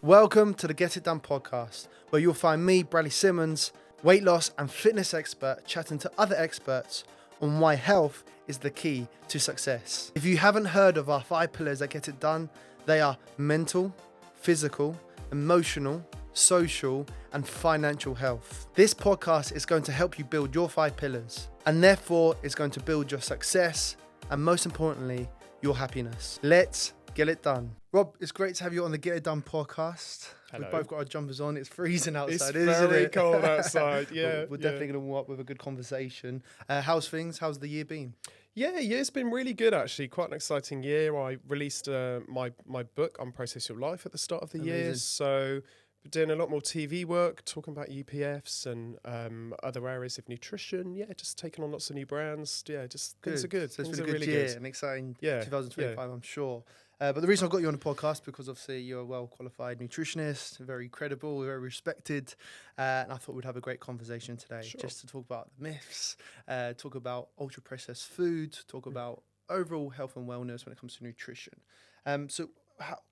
Welcome to the Get It Done podcast, where you'll find me, Bradley Simmons, weight loss and fitness expert, chatting to other experts on why health is the key to success. If you haven't heard of our 5 pillars that get it done, they are mental, physical, emotional, social, and financial health. This podcast is going to help you build your 5 pillars, and therefore is going to build your success and, most importantly, your happiness. Let's get it done. Rob, it's great to have you on the Get It Done podcast. Hello. We've both got our jumpers on. It's freezing outside, It's isn't very it? cold outside, yeah. We're definitely going to warm up with a good conversation. How's things? How's the year been? Yeah, year's been really good, actually. Quite an exciting year. I released my book, Unprocess Your Life, at the start of the year. So we're doing a lot more TV work, talking about UPFs and other areas of nutrition. Yeah, just taking on lots of new brands. Yeah, just things are good. So it's Things been a are good really year, good. an exciting Yeah, 2025, yeah. I'm sure. But the reason I got you on the podcast, because obviously you're a well-qualified nutritionist, very credible, very respected, and I thought we'd have a great conversation today, Sure. just to talk about the myths, talk about ultra-processed food, talk about overall health and wellness when it comes to nutrition. So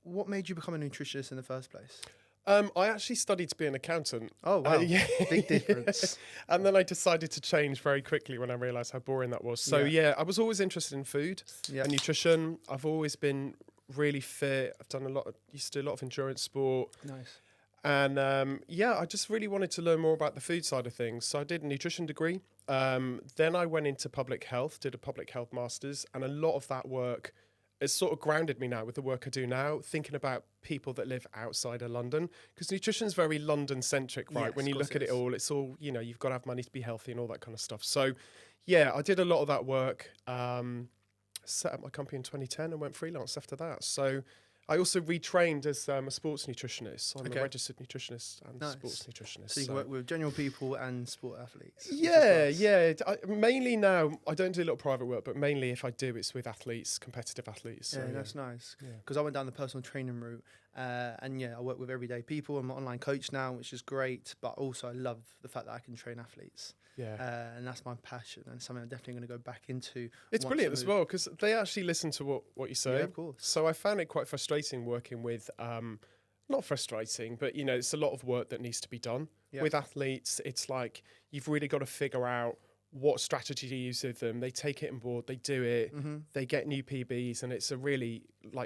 what made you become a nutritionist in the first place? I actually studied to be an accountant. Oh, wow. Yeah. Big difference. And then I decided to change very quickly when I realised how boring that was. So, yeah, I was always interested in food Yeah. and nutrition. I've always been really fit. I've done used to do a lot of endurance sport. Nice. And, I just really wanted to learn more about the food side of things. So I did a nutrition degree. Then I went into public health, did a public health master's. And a lot of that work has sort of grounded me now with the work I do now, thinking about people that live outside of London. Because nutrition is very London-centric, right? Yes, When you of look course at it it is. all, it's all, you've got to have money to be healthy and all that kind of stuff. So, yeah, I did a lot of that work. Set up my company in 2010 and went freelance after that. So I also retrained as a sports nutritionist. So I'm Okay. a registered nutritionist and Nice. sports nutritionist. So you can work with general people and sport athletes. which is Yeah, class. yeah. Mainly now, I don't do a lot of private work, but mainly if I do, it's with athletes, competitive athletes. So, Yeah, that's nice. Yeah. Because I went down the personal training route, and I work with everyday people. I'm an online coach now, which is great. But also, I love the fact that I can train athletes, Yeah. and that's my passion, and something I'm definitely going to go back into. It's once brilliant I as move. well because they actually listen to what you say. Yeah, of course. So I found it quite frustrating working with, not frustrating, but it's a lot of work that needs to be done Yeah. with athletes. It's like you've really got to figure out what strategy to use with them. They take it on board, they do it, Mm-hmm. they get new PBs, and it's a really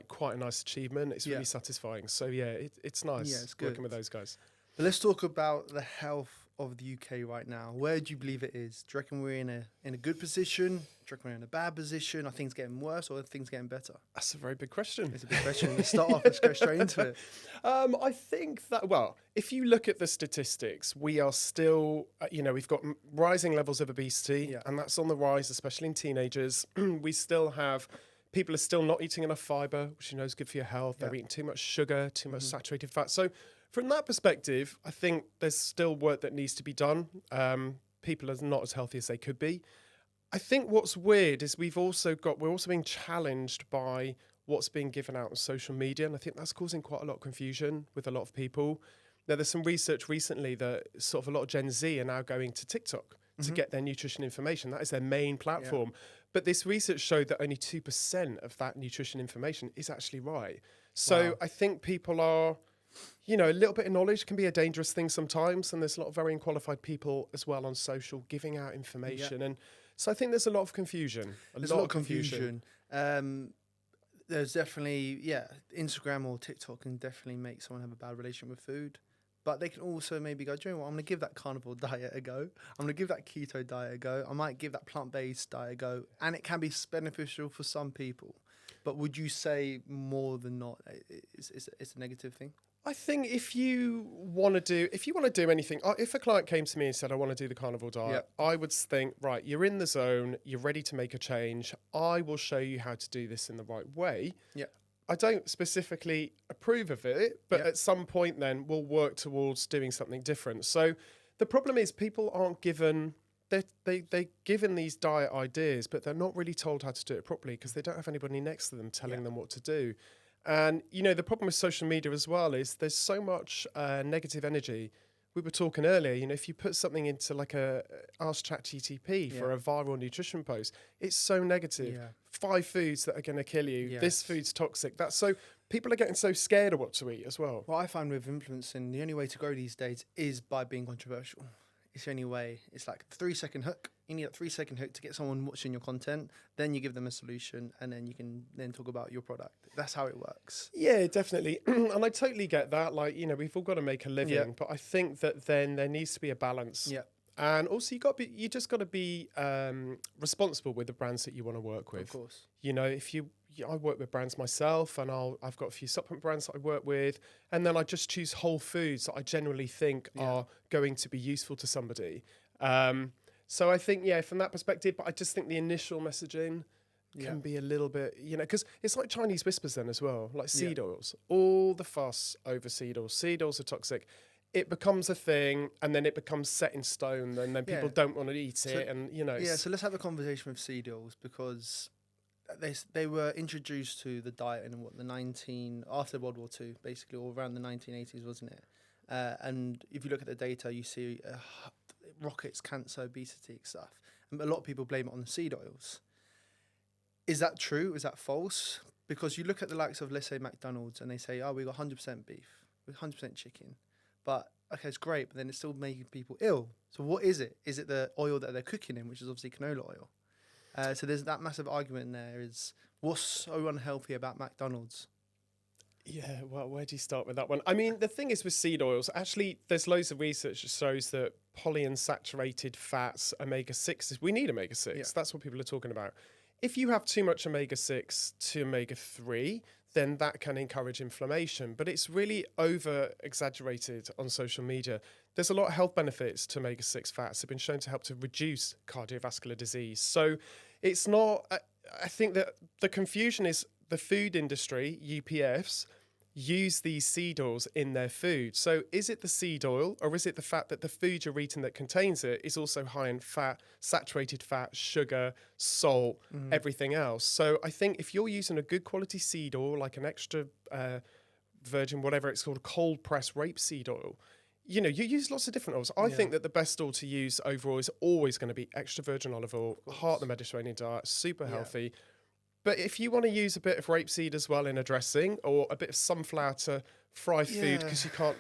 quite a nice achievement. It's Yeah. really satisfying. So yeah, it's nice Yeah, it's good. working with those guys. But let's talk about the health of the UK right now. Where do you believe it is? Do you reckon we're in a good position? Do you reckon we're in a bad position? Are things getting worse or are things getting better? That's a very big question. It's a big question. Let's start off. Let's go straight into it. I think that, if you look at the statistics, we are still, we've got rising levels of obesity, Yeah. and that's on the rise, especially in teenagers. We still have, people are still not eating enough fibre, which is good for your health. They're Yeah. eating too much sugar, too much saturated fat. So from that perspective, I think there's still work that needs to be done. People are not as healthy as they could be. I think what's weird is we're also being challenged by what's being given out on social media, and I think that's causing quite a lot of confusion with a lot of people. Now, there's some research recently that sort of a lot of Gen Z are now going to TikTok to get their nutrition information. That is their main platform. But this research showed that only 2% of that nutrition information is actually right. So Wow. I think people are, a little bit of knowledge can be a dangerous thing sometimes, and there's a lot of very unqualified people as well on social giving out information. And so I think there's a lot of confusion. There's a lot of confusion. There's definitely, Instagram or TikTok can definitely make someone have a bad relationship with food. But they can also maybe go, do you know what, I'm going to give that carnivore diet a go. I'm going to give that keto diet a go. I might give that plant-based diet a go. And it can be beneficial for some people. But would you say more than not, it's a negative thing? I think if you want to do anything, if a client came to me and said, I want to do the carnivore diet, I would think, right, you're in the zone, you're ready to make a change. I will show you how to do this in the right way. Yeah. I don't specifically approve of it, but at some point then we'll work towards doing something different. So the problem is people aren't given, they're given these diet ideas, but they're not really told how to do it properly because they don't have anybody next to them telling them what to do. And, the problem with social media as well is there's so much negative energy. We were talking earlier, if you put something into ask ChatGPT for a viral nutrition post, it's so negative. 5 foods that are going to kill you. Yes. This food's toxic. So People are getting so scared of what to eat as well. What I find with influencing, the only way to grow these days is by being controversial. It's the only way. It's like a 3-second hook. You need a 3-second hook to get someone watching your content. Then you give them a solution, and then you can then talk about your product. That's how it works. Yeah, definitely. And I totally get that. Like, you know, we've all got to make a living, Yeah. but I think that then there needs to be a balance. Yeah. And also, you just got to be responsible with the brands that you want to work with. Of course. You know, I work with brands myself, and I've got a few supplement brands that I work with, and then I just choose whole foods that I generally think are going to be useful to somebody. So I think, from that perspective, but I just think the initial messaging can be a little bit, you know, because it's like Chinese whispers then as well, like seed oils. All the fuss over seed oils. Seed oils are toxic. It becomes a thing, and then it becomes set in stone, and then people don't want to eat it, and you know. Yeah, so let's have a conversation with seed oils, because they were introduced to the diet in after World War II, basically, or around the 1980s, wasn't it? And if you look at the data, you see rockets, cancer, obesity stuff. And a lot of people blame it on the seed oils. Is that true? Is that false? Because you look at the likes of, let's say, McDonald's, and they say, oh, we got 100% beef, with 100% chicken. But, okay, it's great, but then it's still making people ill. So what is it? Is it the oil that they're cooking in, which is obviously canola oil? So there's that massive argument there, is what's so unhealthy about McDonald's? Yeah, well, where do you start with that one? I mean, the thing is with seed oils, actually, there's loads of research that shows that polyunsaturated fats, omega-6s, we need omega-6. Yeah. That's what people are talking about. If you have too much omega-6 to omega-3, then that can encourage inflammation. But it's really over-exaggerated on social media. There's a lot of health benefits to omega-6 fats. They've been shown to help to reduce cardiovascular disease. So it's not... I think that the confusion is the food industry, UPFs, use these seed oils in their food. So is it the seed oil, or is it the fact that the food you're eating that contains it is also high in fat, saturated fat, sugar, salt, everything else? So I think if you're using a good quality seed oil, like an extra virgin, whatever it's called, cold pressed rapeseed oil, you know, you use lots of different oils. I think that the best oil to use overall is always going to be extra virgin olive oil, heart of the Mediterranean diet, super healthy. But if you want to use a bit of rapeseed as well in a dressing, or a bit of sunflower to fry food because you can't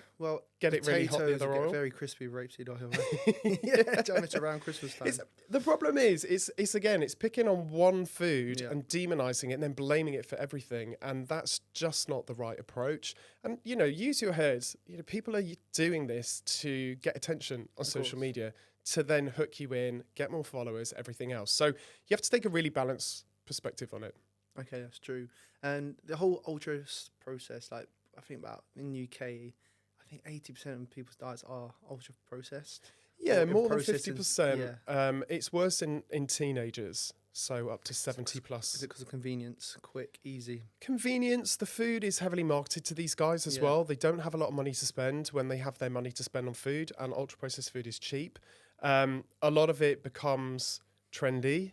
get it really hot with the oil. Very crispy rapeseed oil, right? Don't mess around Christmas time. The problem is, it's picking on one food and demonizing it and then blaming it for everything. And that's just not the right approach. And, you know, use your heads. You know, people are doing this to get attention on social media, to then hook you in, get more followers, everything else. So you have to take a really balanced perspective on it. Okay, that's true. And the whole ultra process, like I think about in the UK, I think 80% of people's diets are ultra processed. Yeah, more than 50%. It's worse in teenagers, so up to 70 plus. Is it because of convenience, quick, easy? Convenience. The food is heavily marketed to these guys as well. They don't have a lot of money to spend when they have their money to spend on food, and ultra processed food is cheap. A lot of it becomes trendy.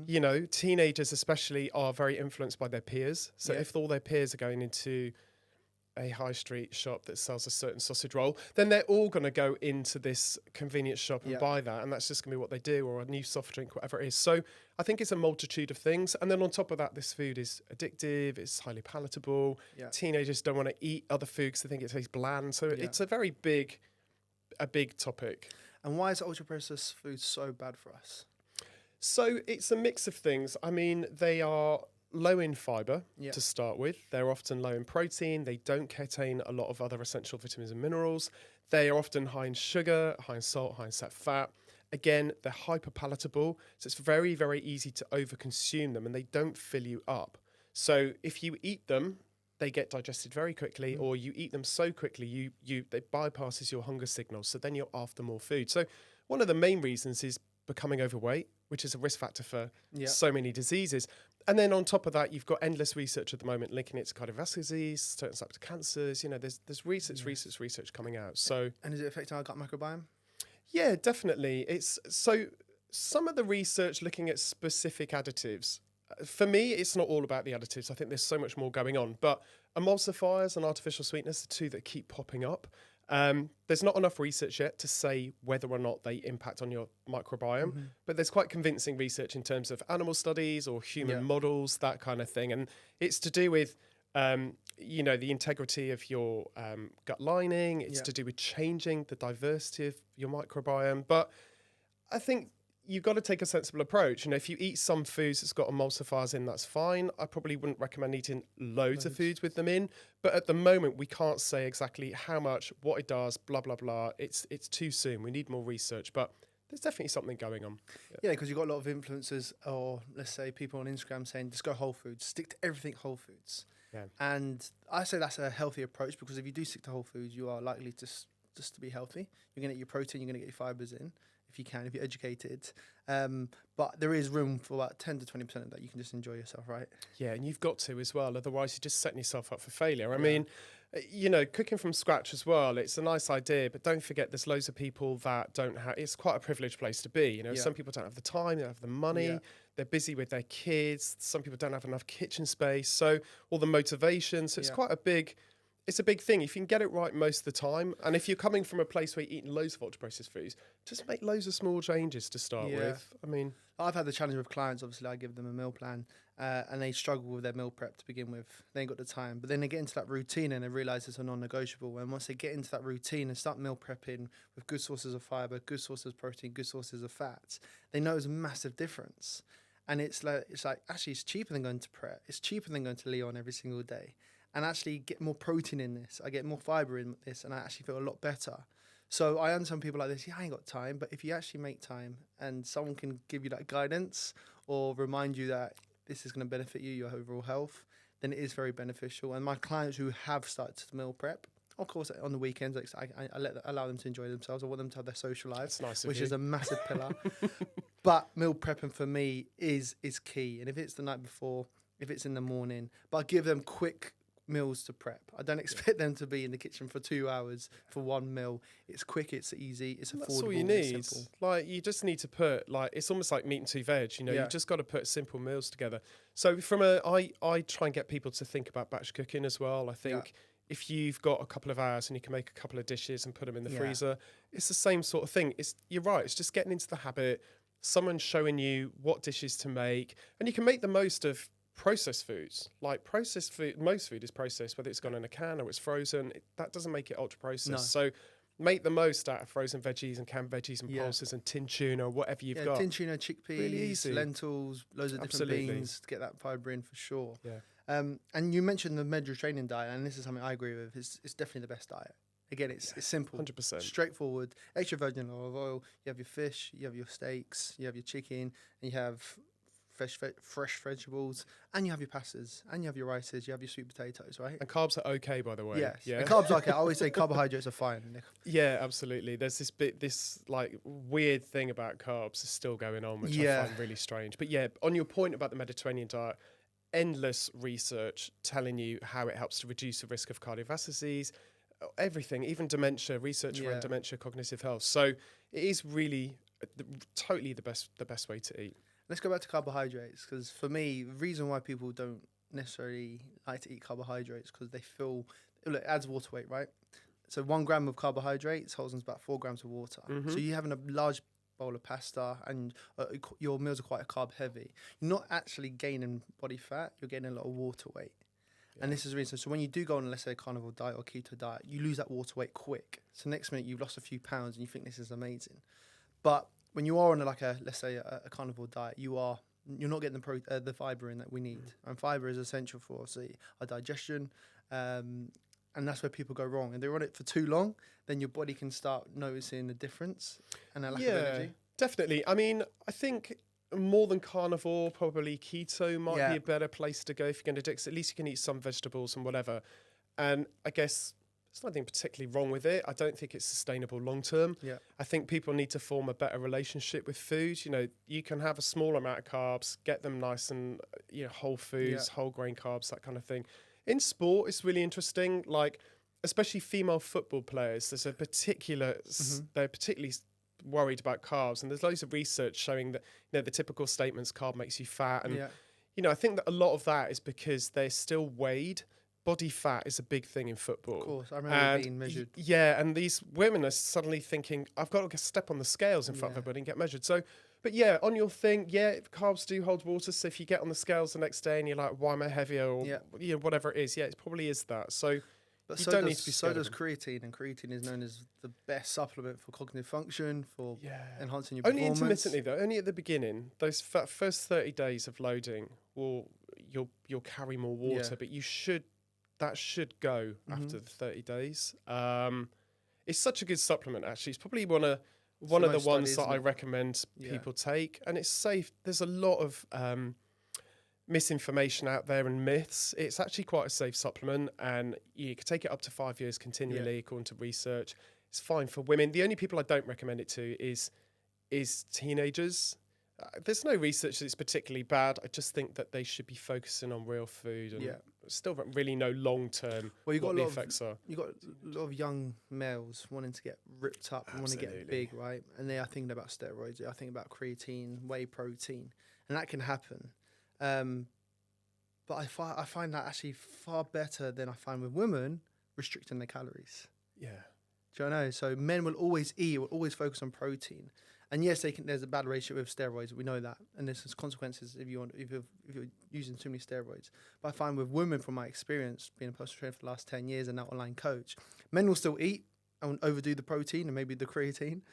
You know, teenagers especially are very influenced by their peers. So if all their peers are going into a high street shop that sells a certain sausage roll, then they're all going to go into this convenience shop and buy that. And that's just going to be what they do, or a new soft drink, whatever it is. So I think it's a multitude of things. And then on top of that, this food is addictive. It's highly palatable. Teenagers don't want to eat other food because they think it tastes bland. So it's a very big topic. And why is ultra processed food so bad for us? So it's a mix of things. I mean, they are low in fibre to start with. They're often low in protein. They don't contain a lot of other essential vitamins and minerals. They are often high in sugar, high in salt, high in sat fat. Again, they're hyper palatable. So it's very, very easy to overconsume them, and they don't fill you up. So if you eat them, they get digested very quickly, or you eat them so quickly, it bypasses your hunger signals. So then you're after more food. So one of the main reasons is becoming overweight, which is a risk factor for so many diseases. And then on top of that, you've got endless research at the moment linking it to cardiovascular disease, certain types of cancers. You know, there's research coming out. So, and is it affecting our gut microbiome? Yeah, definitely. It's so some of the research looking at specific additives. For me, it's not all about the additives. I think there's so much more going on. But emulsifiers and artificial sweeteners are two that keep popping up. There's not enough research yet to say whether or not they impact on your microbiome, but there's quite convincing research in terms of animal studies or human models, that kind of thing. And it's to do with The integrity of your gut lining. It's to do with changing the diversity of your microbiome. But I think you've got to take a sensible approach. If you eat some foods that's got emulsifiers in, that's fine. I probably wouldn't recommend eating loads of foods with them in. But at the moment, we can't say exactly how much, what it does, blah, blah, blah. It's too soon. We need more research. But there's definitely something going on. Yeah, because you've got a lot of influencers, or let's say people on Instagram saying, just go whole foods, stick to everything whole foods. Yeah. And I say that's a healthy approach, because if you do stick to whole foods, you are likely just to be healthy. You're going to get your protein, you're going to get your fibers in, if you can, if you're educated. But there is room for about 10 to 20% of that. You can just enjoy yourself, right? Yeah, and you've got to as well. Otherwise, you're just setting yourself up for failure. I mean, cooking from scratch as well, it's a nice idea, but don't forget there's loads of people that don't have, it's quite a privileged place to be. Some people don't have the time, they don't have the money, they're busy with their kids. Some people don't have enough kitchen space. So all the motivation. So it's quite a big thing. If you can get it right most of the time, and if you're coming from a place where you're eating loads of ultra-processed foods, just make loads of small changes to start with. I mean, I've had the challenge with clients. Obviously, I give them a meal plan, and they struggle with their meal prep to begin with. They ain't got the time, but then they get into that routine and they realise it's a non-negotiable. And once they get into that routine and start meal prepping with good sources of fibre, good sources of protein, good sources of fats, they know there's a massive difference. And it's like actually it's cheaper than going to prep. It's cheaper than going to Leon every single day. And actually get more protein in this. I get more fibre in this, and I actually feel a lot better. So I understand people like this, I ain't got time. But if you actually make time and someone can give you that guidance or remind you that this is going to benefit you, your overall health, then it is very beneficial. And my clients who have started to meal prep, of course, on the weekends, I allow them to enjoy themselves. I want them to have their social life, which is a massive pillar. But meal prepping for me is key. And if it's the night before, if it's in the morning, but I give them quick meals to prep. I don't expect them to be in the kitchen for 2 hours for one meal. It's quick, it's easy, it's affordable. That's all you need. Like, you just need to put, it's almost like meat and two veg. You just got to put simple meals together. So I try and get people to think about batch cooking as well. I think if you've got a couple of hours and you can make a couple of dishes and put them in the freezer, it's the same sort of thing. You're right. It's just getting into the habit. Someone showing you what dishes to make, and you can make the most of processed foods. Like processed food, most food is processed, whether it's gone in a can or it's frozen. That doesn't make it ultra processed. No. So make the most out of frozen veggies and canned veggies and pulses and tin tuna, whatever you've got. Tin tuna, chickpeas, lentils, loads of different beans to get that fibre in for sure. Yeah. And you mentioned the Mediterranean diet, and this is something I agree with. It's definitely the best diet. Again, it's simple, 100%, straightforward. Extra virgin olive oil. You have your fish, you have your steaks, you have your chicken, and you have fresh vegetables, and you have your pastas, and you have your rices, you have your sweet potatoes, right? And carbs are okay, by the way. Yes. Yeah. And carbs are okay. I always say carbohydrates are fine. Yeah, absolutely. There's this like weird thing about carbs is still going on, which I find really strange. But yeah, on your point about the Mediterranean diet, endless research telling you how it helps to reduce the risk of cardiovascular, everything, even dementia, research around dementia, cognitive health. So it is really totally the best way to eat. Let's go back to carbohydrates, because for me, the reason why people don't necessarily like to eat carbohydrates because they feel it adds water weight, right? So 1 gram of carbohydrates holds in about 4 grams of water. Mm-hmm. So you're having a large bowl of pasta and your meals are quite carb heavy. You're not actually gaining body fat, you're gaining a lot of water weight. Yeah. And this is the reason. So when you do go on, let's say, a carnivore diet or keto diet, you lose that water weight quick. So next minute you've lost a few pounds and you think this is amazing. But when you are on let's say a carnivore diet, you're not getting the fibre in that we need. And fibre is essential for, obviously, our digestion. And that's where people go wrong. And they're on it for too long, then your body can start noticing the difference and a lack of energy. Definitely. I mean, I think more than carnivore, probably keto might be a better place to go if you're going to do it, 'cause at least you can eat some vegetables and whatever. And I guess there's nothing particularly wrong with it. I don't think it's sustainable long term. Yeah. I think people need to form a better relationship with food. You can have a small amount of carbs, get them nice and whole foods, whole grain carbs, that kind of thing. In sport, it's really interesting. Like, especially female football players, there's a particular they're particularly worried about carbs, and there's loads of research showing that the typical statements, carb makes you fat, and I think that a lot of that is because they're still weighed. Body fat is a big thing in football. Of course, I remember being measured. Yeah, and these women are suddenly thinking, I've got to step on the scales in front of everybody and get measured. So But yeah, on your thing, carbs do hold water. So if you get on the scales the next day and you're like, why am I heavier? Or whatever it is. Yeah, it probably is that. So but you so don't does, need to be so scared does of them. creatine, and creatine is known as the best supplement for cognitive function, for enhancing your Only performance. intermittently though, only at the beginning. Those first 30 days of loading you'll carry more water, but that should go after the 30 days. It's such a good supplement actually. It's probably one of the ones that I recommend people take, and it's safe. There's a lot of misinformation out there and myths. It's actually quite a safe supplement, and you can take it up to 5 years continually according to research. It's fine for women. The only people I don't recommend it to is teenagers. There's no research that it's particularly bad. I just think that they should be focusing on real food, and still don't really know long term what the effects are. You've got a lot of young males wanting to get ripped up and want to get big, right? And they are thinking about steroids. They are thinking about creatine, whey protein, and that can happen. But I find that actually far better than I find with women restricting their calories. Yeah. Do you know? So men will always eat, will always focus on protein. And yes, there's a bad relationship with steroids. We know that, and there's consequences if you're using too many steroids. But I find with women, from my experience being a personal trainer for the last 10 years and now online coach, men will still eat and overdo the protein and maybe the creatine,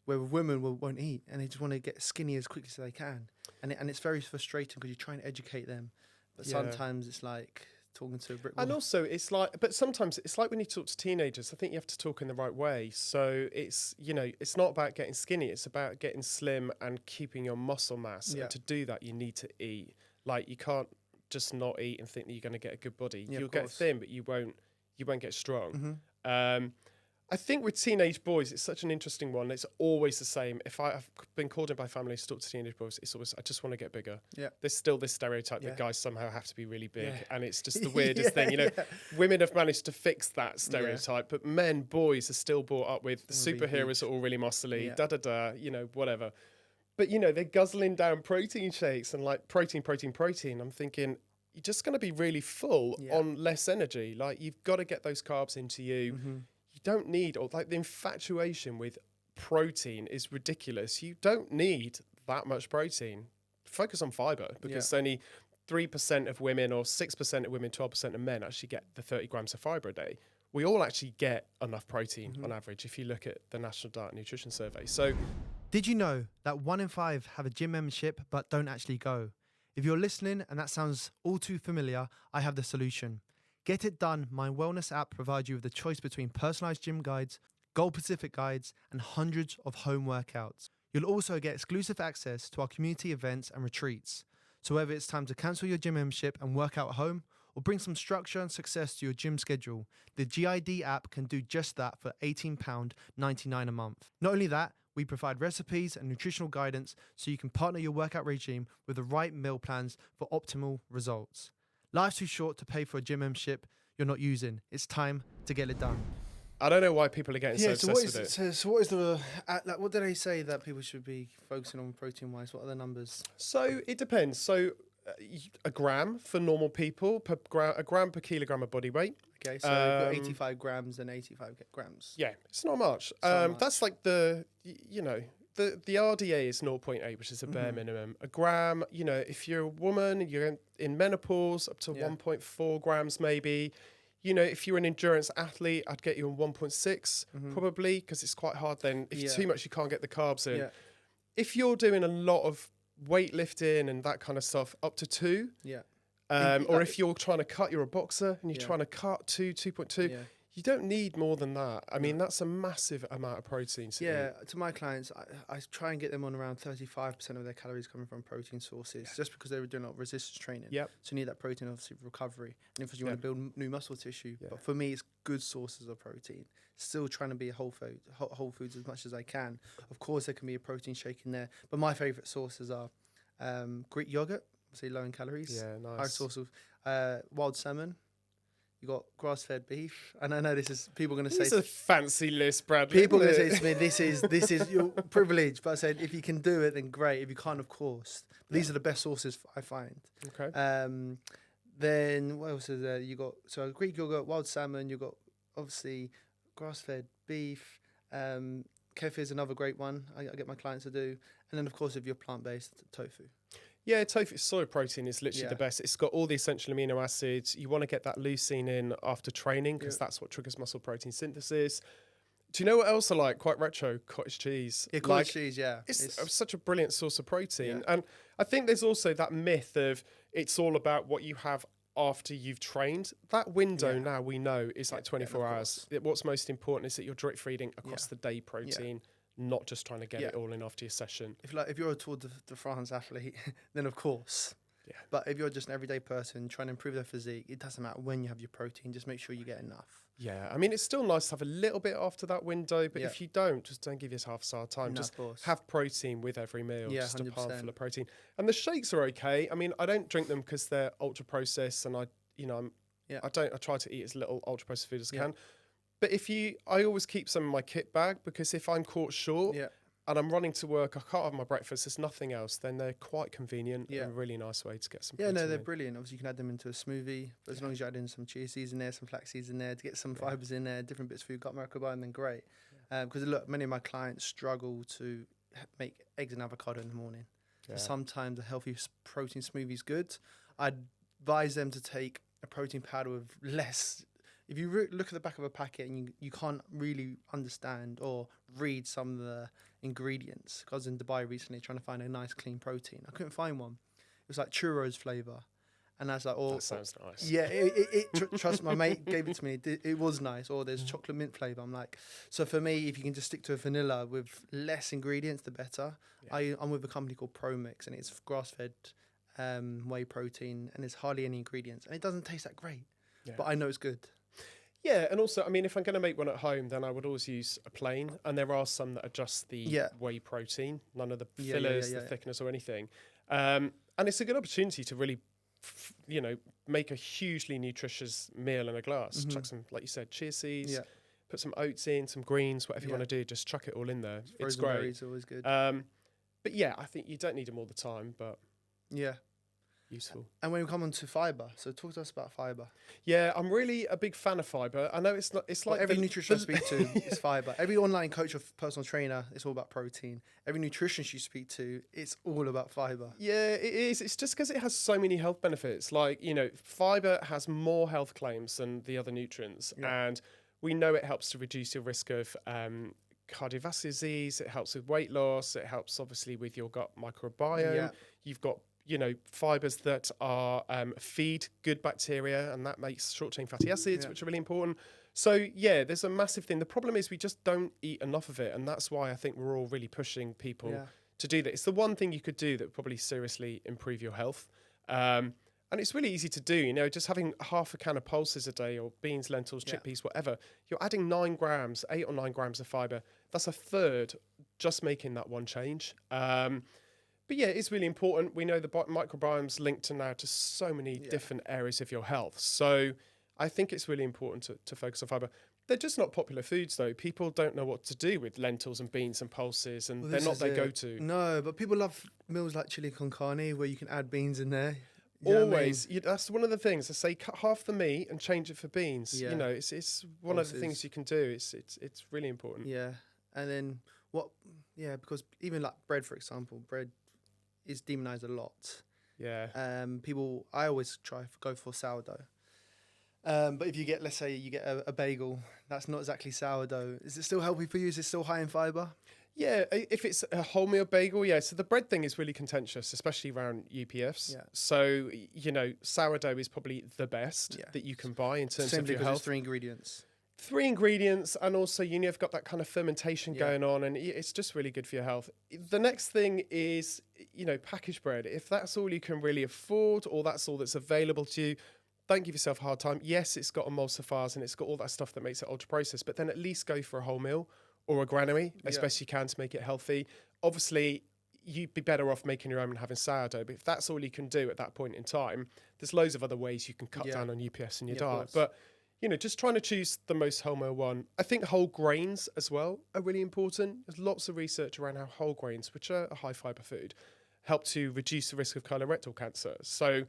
where women won't eat and they just want to get skinny as quickly as they can. And it's very frustrating because you try and educate them, but sometimes it's like talking to a brick wall. And also it's like, but sometimes it's like when you talk to teenagers, I think you have to talk in the right way. So it's, it's not about getting skinny. It's about getting slim and keeping your muscle mass. And to do that, you need to eat. Like, you can't just not eat and think that you're going to get a good body. You'll get thin, but you won't get strong. Mm-hmm. I think with teenage boys, it's such an interesting one. It's always the same. If I've been called in by families to talk to teenage boys, it's always, I just want to get bigger. Yeah. There's still this stereotype that guys somehow have to be really big. Yeah. And it's just the weirdest thing. Women have managed to fix that stereotype, but boys are still brought up with the superheroes are all really muscly, whatever. But, they're guzzling down protein shakes and like protein. I'm thinking, you're just going to be really full on less energy. Like, you've got to get those carbs into you. Mm-hmm. You don't need, or like the infatuation with protein is ridiculous. You don't need that much protein. Focus on fiber, because only 3% of women or 6% of women, 12% of men actually get the 30 grams of fiber a day. We all actually get enough protein on average if you look at the National Diet and Nutrition Survey. So, did you know that 1 in 5 have a gym membership but don't actually go? If you're listening and that sounds all too familiar, I have the solution. Get It Done, my wellness app, provides you with the choice between personalized gym guides, Goal Pacific guides, and hundreds of home workouts. You'll also get exclusive access to our community events and retreats. So whether it's time to cancel your gym membership and work out at home, or bring some structure and success to your gym schedule, the GID app can do just that for £18.99 a month. Not only that, we provide recipes and nutritional guidance so you can partner your workout regime with the right meal plans for optimal results. Life's too short to pay for a gym membership you're not using. It's time to get it done. I don't know why people are getting so obsessed with it. So what is the, what do they say that people should be focusing on protein-wise? What are the numbers? So it depends. So a gram for normal people, a gram per kilogram of body weight. Okay, so you've got 85 grams and 85 grams. Yeah, it's not much. That's like the RDA is 0.8, which is a bare minimum. A gram, if you're a woman, you're in menopause, up to 1.4 grams maybe. If you're an endurance athlete, I'd get you on 1.6 probably, because it's quite hard then. If you're too much, you can't get the carbs in. Yeah. If you're doing a lot of weightlifting and that kind of stuff, up to 2. Yeah. Or if you're trying to cut, you're a boxer and you're trying to cut 2.2. Yeah. You don't need more than that. I mean, that's a massive amount of protein. To my clients, I try and get them on around 35% of their calories coming from protein sources, just because they were doing a lot of resistance training. Yep. So you need that protein, obviously, for recovery. And if you want to build new muscle tissue. Yeah. But for me, it's good sources of protein. Still trying to be a whole foods as much as I can. Of course, there can be a protein shake in there. But my favourite sources are Greek yogurt, obviously low in calories. Yeah, nice. High source of wild salmon. You got grass-fed beef, and I know this is people going to say. It's a fancy list, Bradley. People are going to say to me, "This is your privilege." But I said, if you can do it, then great. If you can't, of course. These are the best sources I find. Okay. Then what else is there? You got Greek yogurt, wild salmon. You got obviously grass-fed beef, kefir is another great one I get my clients to do. And then, of course, if you're plant-based, tofu. Yeah, tofu, soy protein is literally the best. It's got all the essential amino acids. You want to get that leucine in after training because that's what triggers muscle protein synthesis. Do you know what else I like? Quite retro, cottage cheese. Yeah, cottage cheese, It's such a brilliant source of protein. And I think there's also that myth of it's all about what you have after you've trained. That window now we know is like 24 hours. What's most important is that you're drip feeding across the day protein, not just trying to get it all in after your session. If you're a Tour de France athlete, then of course. Yeah. But if you're just an everyday person trying to improve their physique, it doesn't matter when you have your protein. Just make sure you get enough. Yeah, I mean, it's still nice to have a little bit after that window, but if you don't, just don't give yourself a hard time. Just have protein with every meal, just 100%. A palm full of protein. And the shakes are okay. I mean, I don't drink them because they're ultra processed, and I try to eat as little ultra processed food as I can. But I always keep some in my kit bag because if I'm caught short and I'm running to work, I can't have my breakfast, there's nothing else, then they're quite convenient and a really nice way to get some protein. They're brilliant. Obviously, you can add them into a smoothie, but as long as you add in some chia seeds in there, some flax seeds in there to get some fibers in there, different bits of food, gut microbiome, then great. Because look, many of my clients struggle to make eggs and avocado in the morning. So sometimes a healthy protein smoothie is good. I advise them to take a protein powder with less. If you look at the back of a packet and you can't really understand or read some of the ingredients. I was in Dubai recently trying to find a nice clean protein. I couldn't find one. It was like churros flavour. And I was like, that sounds nice. Yeah, trust my mate gave it to me. It was nice. Or there's chocolate mint flavour. I'm like, so for me, if you can just stick to a vanilla with less ingredients, the better. Yeah. I'm with a company called ProMix and it's grass-fed whey protein and there's hardly any ingredients. And it doesn't taste that great, but I know it's good. Yeah, and also, I mean, if I'm going to make one at home, then I would always use a plain. And there are some that are just the whey protein, none of the fillers, the thickeners or anything. And it's a good opportunity to really, make a hugely nutritious meal in a glass. Chuck some, like you said, chia seeds, put some oats in, some greens, whatever you want to do, just chuck it all in there. Frozen it's great. Berries, always good. But yeah, I think you don't need them all the time, but useful. And when we come on to fibre, so talk to us about fibre. Yeah, I'm really a big fan of fibre. I know it's not. It's like every nutritionist I speak to is fibre. Every online coach or personal trainer, it's all about protein. Every nutritionist you speak to, it's all about fibre. Yeah, it is. It's just because it has so many health benefits. Like fibre has more health claims than the other nutrients, and we know it helps to reduce your risk of cardiovascular disease. It helps with weight loss. It helps obviously with your gut microbiome. Yeah. You've got fibers that are feed good bacteria, and that makes short-chain fatty acids, which are really important. So there's a massive thing. The problem is we just don't eat enough of it, and that's why I think we're all really pushing people to do that. It's the one thing you could do that would probably seriously improve your health. And it's really easy to do, just having half a can of pulses a day or beans, lentils, chickpeas, whatever. You're adding 8 or 9 grams of fiber. That's a third just making that one change. But yeah, it's really important. We know the microbiome's linked now to so many different areas of your health. So I think it's really important to focus on fibre. They're just not popular foods, though. People don't know what to do with lentils and beans and pulses, and they're not their go-to. No, but people love meals like chili con carne, where you can add beans in there. Always. That's one of the things. I say cut half the meat and change it for beans. Yeah. It's one of the things you can do. It's really important. Yeah. And then because even like bread, for example, bread is demonized a lot. Yeah. I always go for sourdough. But if you get, let's say you get a bagel, that's not exactly sourdough. Is it still healthy for you? Is it still high in fiber? Yeah, if it's a wholemeal bagel, so the bread thing is really contentious, especially around UPFs. Yeah. So, sourdough is probably the best that you can buy in terms of your health. It's 3 ingredients. 3 ingredients, and also you've got that kind of fermentation going on, and it's just really good for your health. The next thing is, packaged bread. If that's all you can really afford, or that's all that's available to you, don't give yourself a hard time. Yes, it's got emulsifiers and it's got all that stuff that makes it ultra processed, but then at least go for a wholemeal or a granary as best you can to make it healthy. Obviously, you'd be better off making your own and having sourdough, but if that's all you can do at that point in time, there's loads of other ways you can cut down on UPS in your diet. But just trying to choose the most wholemeal one. I think whole grains as well are really important. There's lots of research around how whole grains, which are a high fiber food, help to reduce the risk of colorectal cancer. So,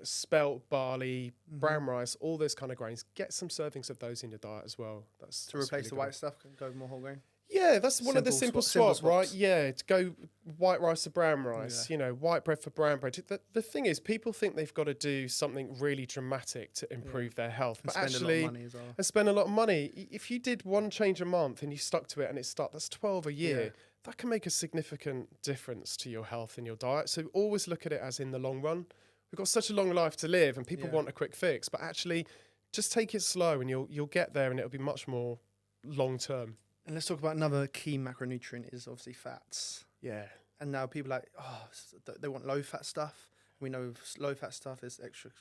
spelt, barley, brown rice, all those kind of grains. Get some servings of those in your diet as well. That's To replace really the good. white stuff, go more whole grain. Yeah, that's one of the simple swap, right? swaps. Yeah, to go white rice for brown rice, white bread for brown bread. The thing is, people think they've got to do something really dramatic to improve their health, And but spend a lot of money as well. and spend a lot of money. If you did one change a month and you stuck to it and that's 12 a year, Yeah. that can make a significant difference to your health and your diet. So always look at it as in the long run. We've got such a long life to live and people want a quick fix, but actually just take it slow and you'll get there and it'll be much more long term. And let's talk about another key macronutrient is obviously fats. Yeah. And now people are like, they want low fat stuff. We know low fat stuff is extra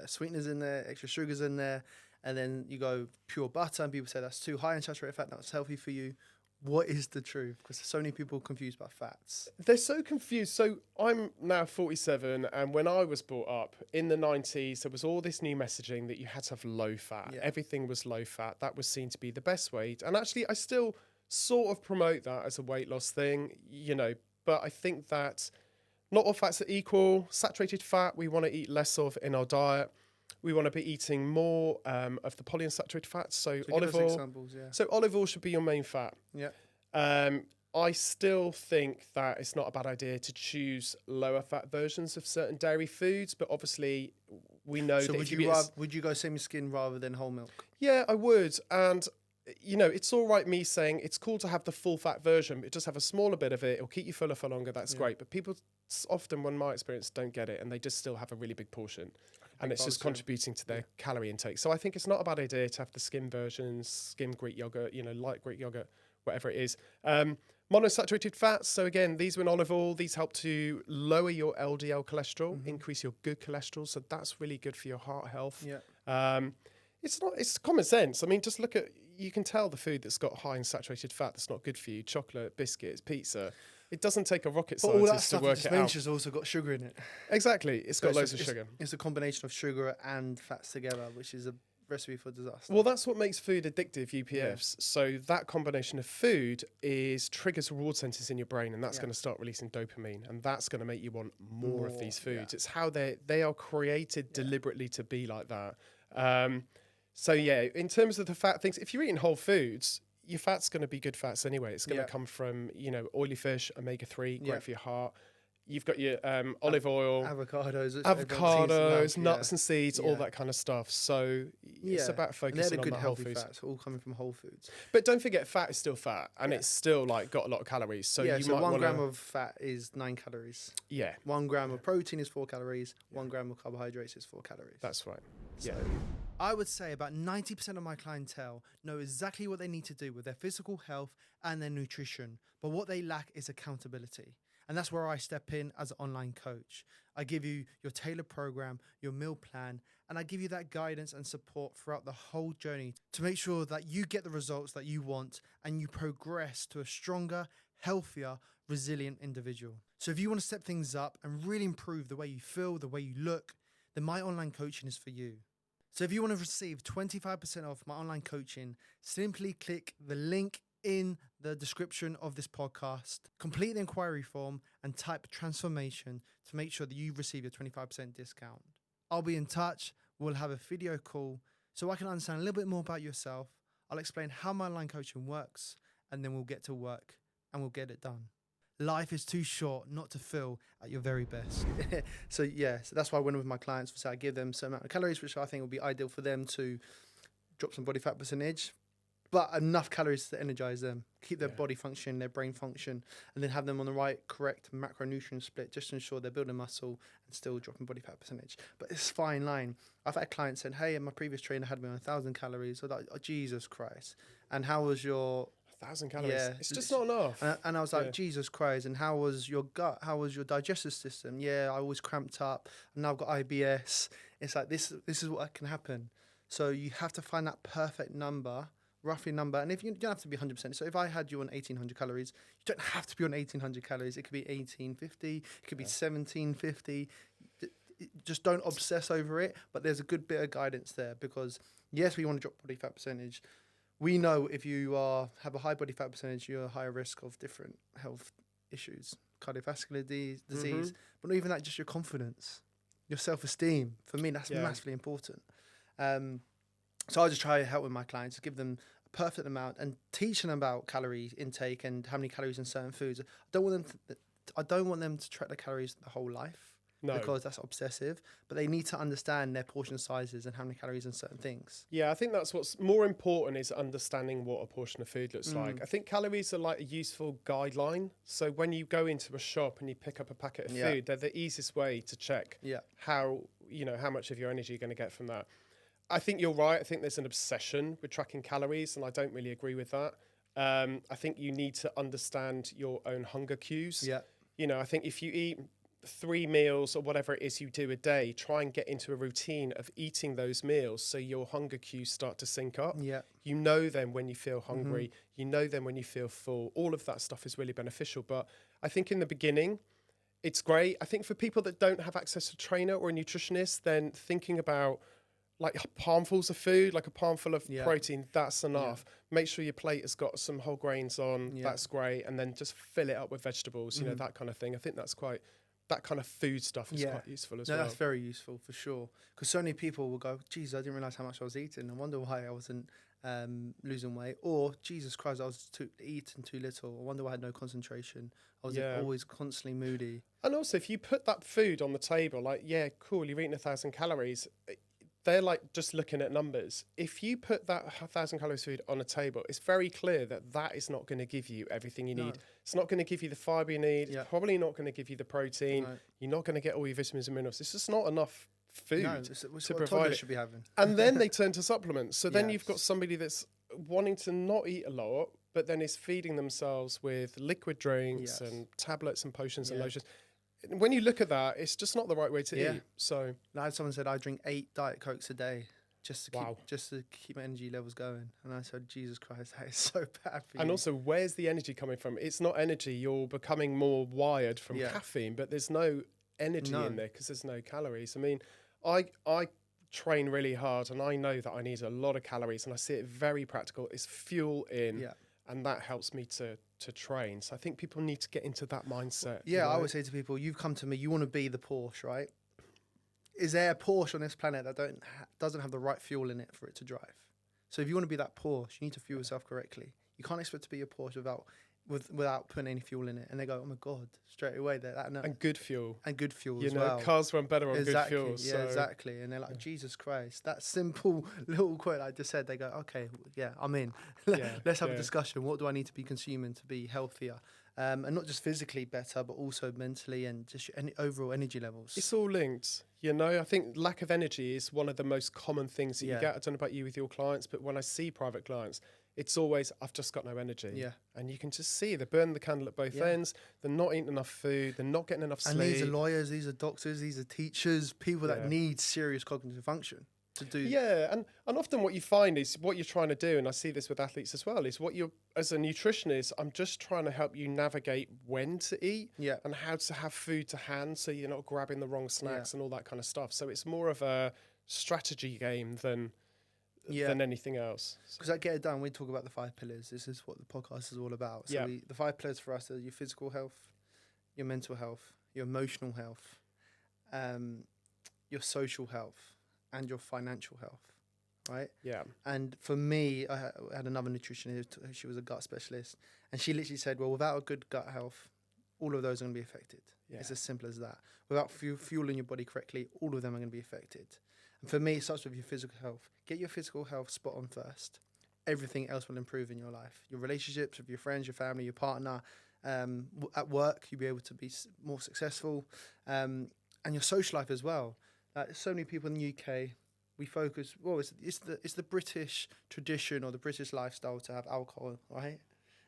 sweeteners in there, extra sugars in there. And then you go pure butter and people say that's too high in saturated fat, that's healthy for you. What is the truth? Because so many people confused about fats. They're so confused. So I'm now 47, and when I was brought up in the 90s, there was all this new messaging that you had to have low fat. Yeah. Everything was low fat. That was seen to be the best way. And actually, I still sort of promote that as a weight loss thing, but I think that not all fats are equal. Saturated fat, we want to eat less of in our diet. We want to be eating more of the polyunsaturated fats, so olive oil. Examples, yeah. So olive oil should be your main fat. Yeah. I still think that it's not a bad idea to choose lower fat versions of certain dairy foods, but obviously we know So that would you go semi-skim rather than whole milk? Yeah, I would. And it's all right me saying it's cool to have the full fat version, but just have a smaller bit of it. It'll keep you fuller for longer. That's great. But people often, in my experience, don't get it and they just still have a really big portion. And it's just contributing to their calorie intake. So I think it's not a bad idea to have the skim versions, skim Greek yogurt, light Greek yogurt, whatever it is. Monosaturated fats. So again, these were in olive oil. These help to lower your LDL cholesterol, increase your good cholesterol. So that's really good for your heart health. Yeah. It's common sense. I mean, just look at, you can tell the food that's got high in saturated fat that's not good for you. Chocolate, biscuits, pizza. It doesn't take a rocket But all that scientist to stuff work it out. has also got sugar in it. Exactly. It's got loads of sugar. It's a combination of sugar and fats together, which is a recipe for disaster. Well, that's what makes food addictive, UPFs. So that combination of food triggers reward centers in your brain, and that's going to start releasing dopamine, and that's going to make you want more of these foods. It's how they are created deliberately to be like that. In terms of the fat things, if you're eating whole foods, your fat's going to be good fats anyway. It's going to come from, oily fish, omega-3, great for your heart. You've got your olive oil, avocados, nuts and seeds, all that kind of stuff. So it's about focusing on the whole foods. Fats, all coming from whole foods. But don't forget, fat is still fat, and it's still got a lot of calories. So you might 1 gram of fat is 9 calories. Yeah. 1 gram of protein is 4 calories. 1 gram of carbohydrates is 4 calories. That's right. So, I would say about 90% of my clientele know exactly what they need to do with their physical health and their nutrition, but what they lack is accountability. And that's where I step in as an online coach. I give you your tailored program, your meal plan, and I give you that guidance and support throughout the whole journey to make sure that you get the results that you want and you progress to a stronger, healthier, resilient individual. So if you want to step things up and really improve the way you feel, the way you look, then my online coaching is for you. So if you want to receive 25% off my online coaching, simply click the link in the description of this podcast, complete the inquiry form and type transformation to make sure that you receive your 25% discount. I'll be in touch. We'll have a video call so I can understand a little bit more about yourself. I'll explain how my online coaching works and then we'll get to work and we'll get it done. Life is too short not to feel at your very best. So that's why I went with my clients. So I give them some amount of calories, which I think would be ideal for them to drop some body fat percentage, but enough calories to energize them, keep their body function, their brain function, and then have them on the right, correct macronutrient split just to ensure they're building muscle and still dropping body fat percentage. But it's a fine line. I've had clients saying, hey, my previous trainer had me on 1,000 calories. So like, oh, Jesus Christ. And how was your 1,000 calories. Yeah, it's just not enough. And I was like, Jesus Christ. And how was your gut? How was your digestive system? Yeah, I was cramped up. And now I've got IBS. It's like, this is what can happen. So you have to find that perfect number, roughly number. And if you don't have to be 100%. So if I had you on 1,800 calories, you don't have to be on 1,800 calories. It could be 1,850. It could be 1,750. Just don't obsess over it. But there's a good bit of guidance there because, yes, we want to drop body fat percentage. We know if you have a high body fat percentage, you're at higher risk of different health issues. cardiovascular disease, but not even that, just your confidence, your self-esteem. For me, that's massively important. So I just try to help with my clients, give them a perfect amount and teaching them about calorie intake and how many calories in certain foods. I don't want them to track the calories their whole life. No. Because that's obsessive, but they need to understand their portion sizes and how many calories in certain things. Yeah, I think that's what's more important is understanding what a portion of food looks like. I think calories are like a useful guideline. So when you go into a shop and you pick up a packet of food, they're the easiest way to check how much of your energy you're going to get from that. I think you're right. I think there's an obsession with tracking calories, and I don't really agree with that. I think you need to understand your own hunger cues. Yeah. I think if you eat 3 meals or whatever it is you do a day, try and get into a routine of eating those meals so your hunger cues start to sync up. Yeah. You know then when you feel hungry, you know then when you feel full. All of that stuff is really beneficial. But I think in the beginning, it's great. I think for people that don't have access to a trainer or a nutritionist, then thinking about like palmfuls of food, like a palmful of protein, that's enough. Make sure your plate has got some whole grains on, that's great. And then just fill it up with vegetables, that kind of thing. I think that kind of food stuff is quite useful as well. That's very useful for sure. Because so many people will go, geez, I didn't realize how much I was eating. I wonder why I wasn't losing weight. Or, Jesus Christ, I was eating too little. I wonder why I had no concentration. I was always constantly moody. And also, if you put that food on the table, like, cool, you're eating 1,000 calories. They're like just looking at numbers. If you put that 1,000 calories food on a table, it's very clear that is not going to give you everything you need. It's not going to give you the fiber you need. It's probably not going to give you the protein. No. You're not going to get all your vitamins and minerals. It's just not enough food to provide it. Should be having. And then they turn to supplements. So then you've got somebody that's wanting to not eat a lot, but then is feeding themselves with liquid drinks and tablets and potions and lotions. When you look at that, it's just not the right way to eat. So I had someone said I drink 8 Diet Cokes a day just to keep my energy levels going, and I said, Jesus Christ, that is so bad for you. And also, where's the energy coming from? It's not energy. You're becoming more wired from caffeine, but there's no energy in there because there's no calories. I mean, I train really hard, and I know that I need a lot of calories, and I see it very practical. It's fuel in, and that helps me to train. So I think people need to get into that mindset. Yeah, I always say to people, you've come to me, you want to be the Porsche, right? Is there a Porsche on this planet that doesn't have the right fuel in it for it to drive? So if you want to be that Porsche, you need to fuel yourself correctly. You can't expect to be a Porsche without putting any fuel in it. And they go, oh my God, straight away. And good fuel. And good fuel as well. Cars run better on good fuel. Yeah, exactly. And they're like, Jesus Christ, that simple little quote I just said, they go, okay, I'm in. Let's have a discussion. What do I need to be consuming to be healthier? And not just physically better, but also mentally and just overall energy levels. It's all linked. I think lack of energy is one of the most common things that you get. I don't know about you with your clients, but when I see private clients, it's always, I've just got no energy. Yeah. And you can just see they're burning the candle at both ends. They're not eating enough food. They're not getting enough sleep. And these are lawyers, these are doctors, these are teachers, people that need serious cognitive function to do. Yeah. And often what you find is what you're trying to do, and I see this with athletes as well, is as a nutritionist, I'm just trying to help you navigate when to eat and how to have food to hand so you're not grabbing the wrong snacks and all that kind of stuff. So it's more of a strategy game than anything else. Because at Get It Done, we talk about the 5 pillars. This is what the podcast is all about. So the 5 pillars for us are your physical health, your mental health, your emotional health, your social health, and your financial health, right? Yeah. And for me, I had another nutritionist. She was a gut specialist, and she literally said, well, without a good gut health, all of those are going to be affected. Yeah. It's as simple as that. Without fueling your body correctly, all of them are going to be affected. And for me, it starts with your physical health. Get your physical health spot on first. Everything else will improve in your life. Your relationships with your friends, your family, your partner. At work, you'll be able to be more successful. And your social life as well. So many people in the UK, we focus, it's the British tradition or the British lifestyle to have alcohol, right?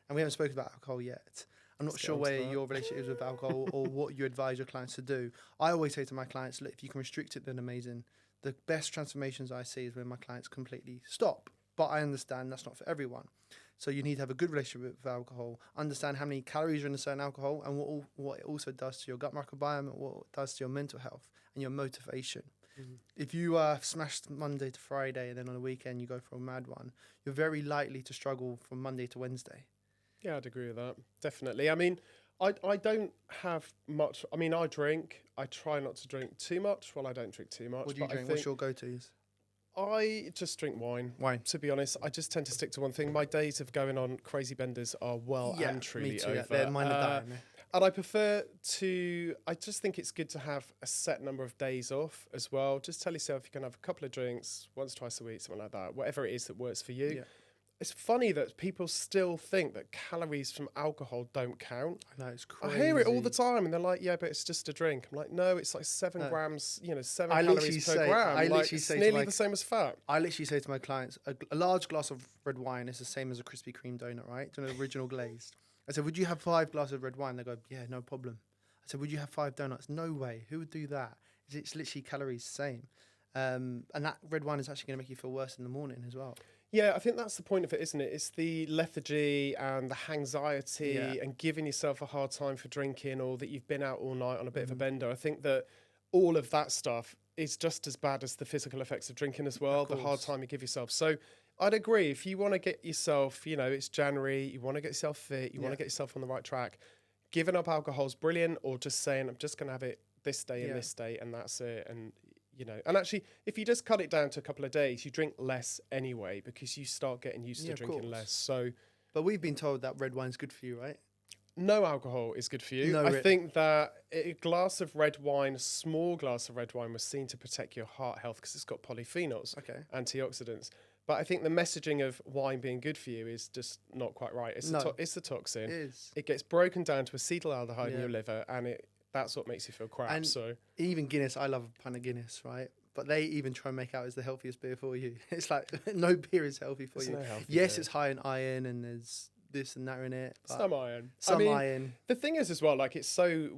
And we haven't spoken about alcohol yet. I'm not sure where your relationship is with alcohol or what you advise your clients to do. I always say to my clients, look, if you can restrict it, then amazing. The best transformations I see is when my clients completely stop. But I understand that's not for everyone. So you need to have a good relationship with alcohol, understand how many calories are in a certain alcohol and what it also does to your gut microbiome and what it does to your mental health and your motivation. Mm-hmm. If you smashed Monday to Friday and then on the weekend you go for a mad one, you're very likely to struggle from Monday to Wednesday. Yeah, I'd agree with that. Definitely. I mean, I don't have much. I mean, I drink. I try not to drink too much. Well, I don't drink too much. What do you drink? What's your go-tos? I just drink wine. Wine. To be honest, I just tend to stick to one thing. My days of going on crazy benders are well and truly me too, over. Yeah. Mine are dying. And I prefer to, I just think it's good to have a set number of days off as well. Just tell yourself you can have a couple of drinks once, twice a week, something like that. Whatever it is that works for you. Yeah. It's funny that people still think that calories from alcohol don't count. I know, it's crazy. I hear it all the time, and they're like, "Yeah, but it's just a drink." I'm like, "No, it's like 7 grams. 7 calories per gram. It's nearly the same as fat." I literally say to my clients, a large glass of red wine is the same as a Krispy Kreme donut, right? Do you know, original glazed. I said, "Would you have 5 glasses of red wine?" They go, "Yeah, no problem." I said, "Would you have 5 donuts?" No way. Who would do that? It's literally calories the same. And that red wine is actually going to make you feel worse in the morning as well. Yeah, I think that's the point of it, isn't it? It's the lethargy and the anxiety and giving yourself a hard time for drinking, or that you've been out all night on a bit of a bender. I think that all of that stuff is just as bad as the physical effects of drinking as well, the hard time you give yourself. So I'd agree, if you want to get yourself, it's January, you want to get yourself fit, you want to get yourself on the right track, giving up alcohol is brilliant, or just saying, I'm just going to have it this day and this day, and that's it. And and actually, if you just cut it down to a couple of days, you drink less anyway, because you start getting used to drinking less. So, but we've been told that red wine's good for you, right? No alcohol is good for you. I think that a glass of red wine, a small glass of red wine, was seen to protect your heart health because it's got polyphenols, antioxidants. But I think the messaging of wine being good for you is just not quite right. It's a toxin. It is. It gets broken down to acetaldehyde in your liver, and that's what makes you feel crap. And so even Guinness, I love a pint of Guinness, right? But they even try and make out it's the healthiest beer for you. It's like no beer is healthy for you. Yes, it's high in iron and there's this and that in it. Some iron. Iron. The thing is as well, like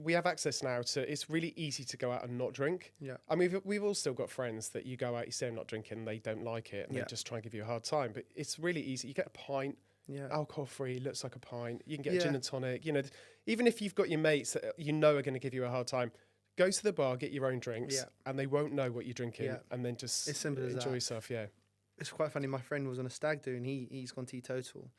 we have access now to, it's really easy to go out and not drink. Yeah. I mean, we've all still got friends that you go out, you say I'm not drinking, and they don't like it, and they just try and give you a hard time. But it's really easy. You get a pint. Alcohol free, looks like a pint. You can get a gin and tonic. Even if you've got your mates that are going to give you a hard time, go to the bar, get your own drinks, and they won't know what you're drinking, and then just enjoy yourself. Yeah, it's quite funny. My friend was on a stag do, and he's gone teetotal,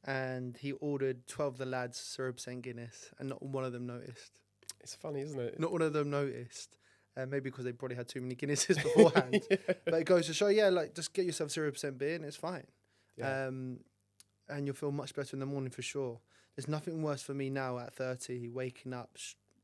and he ordered 12 of the lads 0% Guinness, and not one of them noticed. It's funny, isn't it? Not one of them noticed. Maybe because they probably had too many Guinnesses beforehand. But it goes to show, just get yourself 0% beer, and it's fine. Yeah. And you'll feel much better in the morning for sure. There's nothing worse for me now at 30, waking up,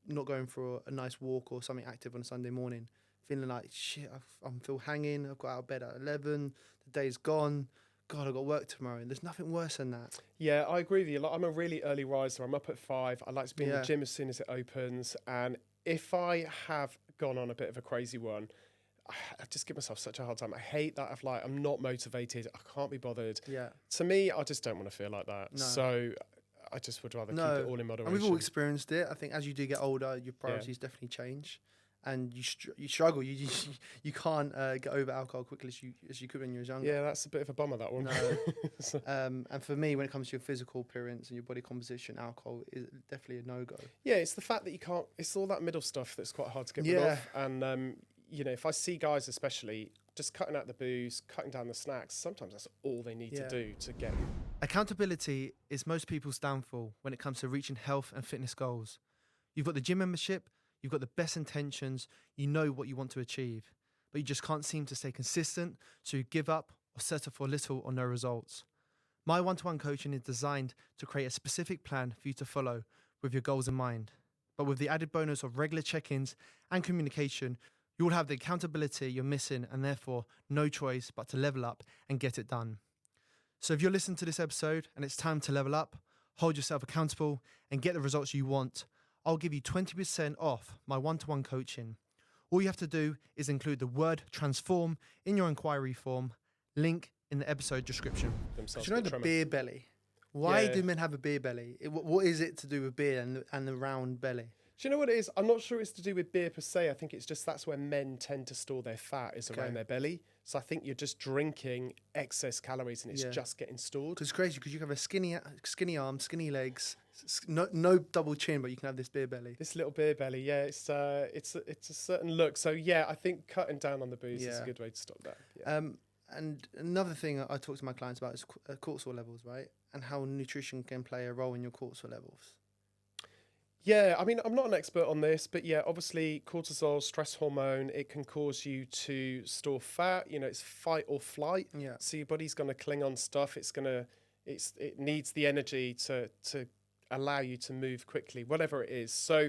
not going for a nice walk or something active on a Sunday morning, feeling like, shit, I feel hanging, I've got out of bed at 11, the day's gone, God, I've got work tomorrow. There's nothing worse than that. Yeah, I agree with you. Like, I'm a really early riser. I'm up at 5. I like to be in the gym as soon as it opens. And if I have gone on a bit of a crazy one, I just give myself such a hard time. I hate that. I'm not motivated. I can't be bothered. Yeah. To me, I just don't want to feel like that. No. So I just would rather keep it all in moderation. And we've all experienced it. I think as you do get older, your priorities definitely change, and you struggle. You can't get over alcohol quickly as you could when you were younger. Yeah, that's a bit of a bummer, that one. No. And for me, when it comes to your physical appearance and your body composition, alcohol is definitely a no-go. Yeah, it's the fact that you can't. It's all that middle stuff that's quite hard to get rid of. And if I see guys especially just cutting out the booze, cutting down the snacks, sometimes that's all they need to do to get. Accountability is most people's downfall when it comes to reaching health and fitness goals. You've got the gym membership, you've got the best intentions, you know what you want to achieve, but you just can't seem to stay consistent, so you give up or settle for little or no results. My one-to-one coaching is designed to create a specific plan for you to follow with your goals in mind, but with the added bonus of regular check-ins and communication, you will have the accountability you're missing and therefore no choice but to level up and get it done. So if you're listening to this episode and it's time to level up, hold yourself accountable and get the results you want, I'll give you 20% off my one-to-one coaching. All you have to do is include the word transform in your inquiry form, link in the episode description. Do you know the beer belly? Why do men have a beer belly? What is it to do with beer and the round belly? Do you know what it is? I'm not sure it's to do with beer per se. I think it's just that's where men tend to store their fat is around their belly. So I think you're just drinking excess calories and it's just getting stored. Because it's crazy because you can have a skinny arm, skinny legs, no double chin, but you can have this beer belly. This little beer belly, it's a certain look. So yeah, I think cutting down on the booze is a good way to stop that. Yeah. And another thing I talk to my clients about is cortisol levels, right? And how nutrition can play a role in your cortisol levels. Yeah, I mean, I'm not an expert on this, but yeah, obviously cortisol, stress hormone, it can cause you to store fat. It's fight or flight. Yeah. So your body's going to cling on stuff. It needs the energy to allow you to move quickly, whatever it is. So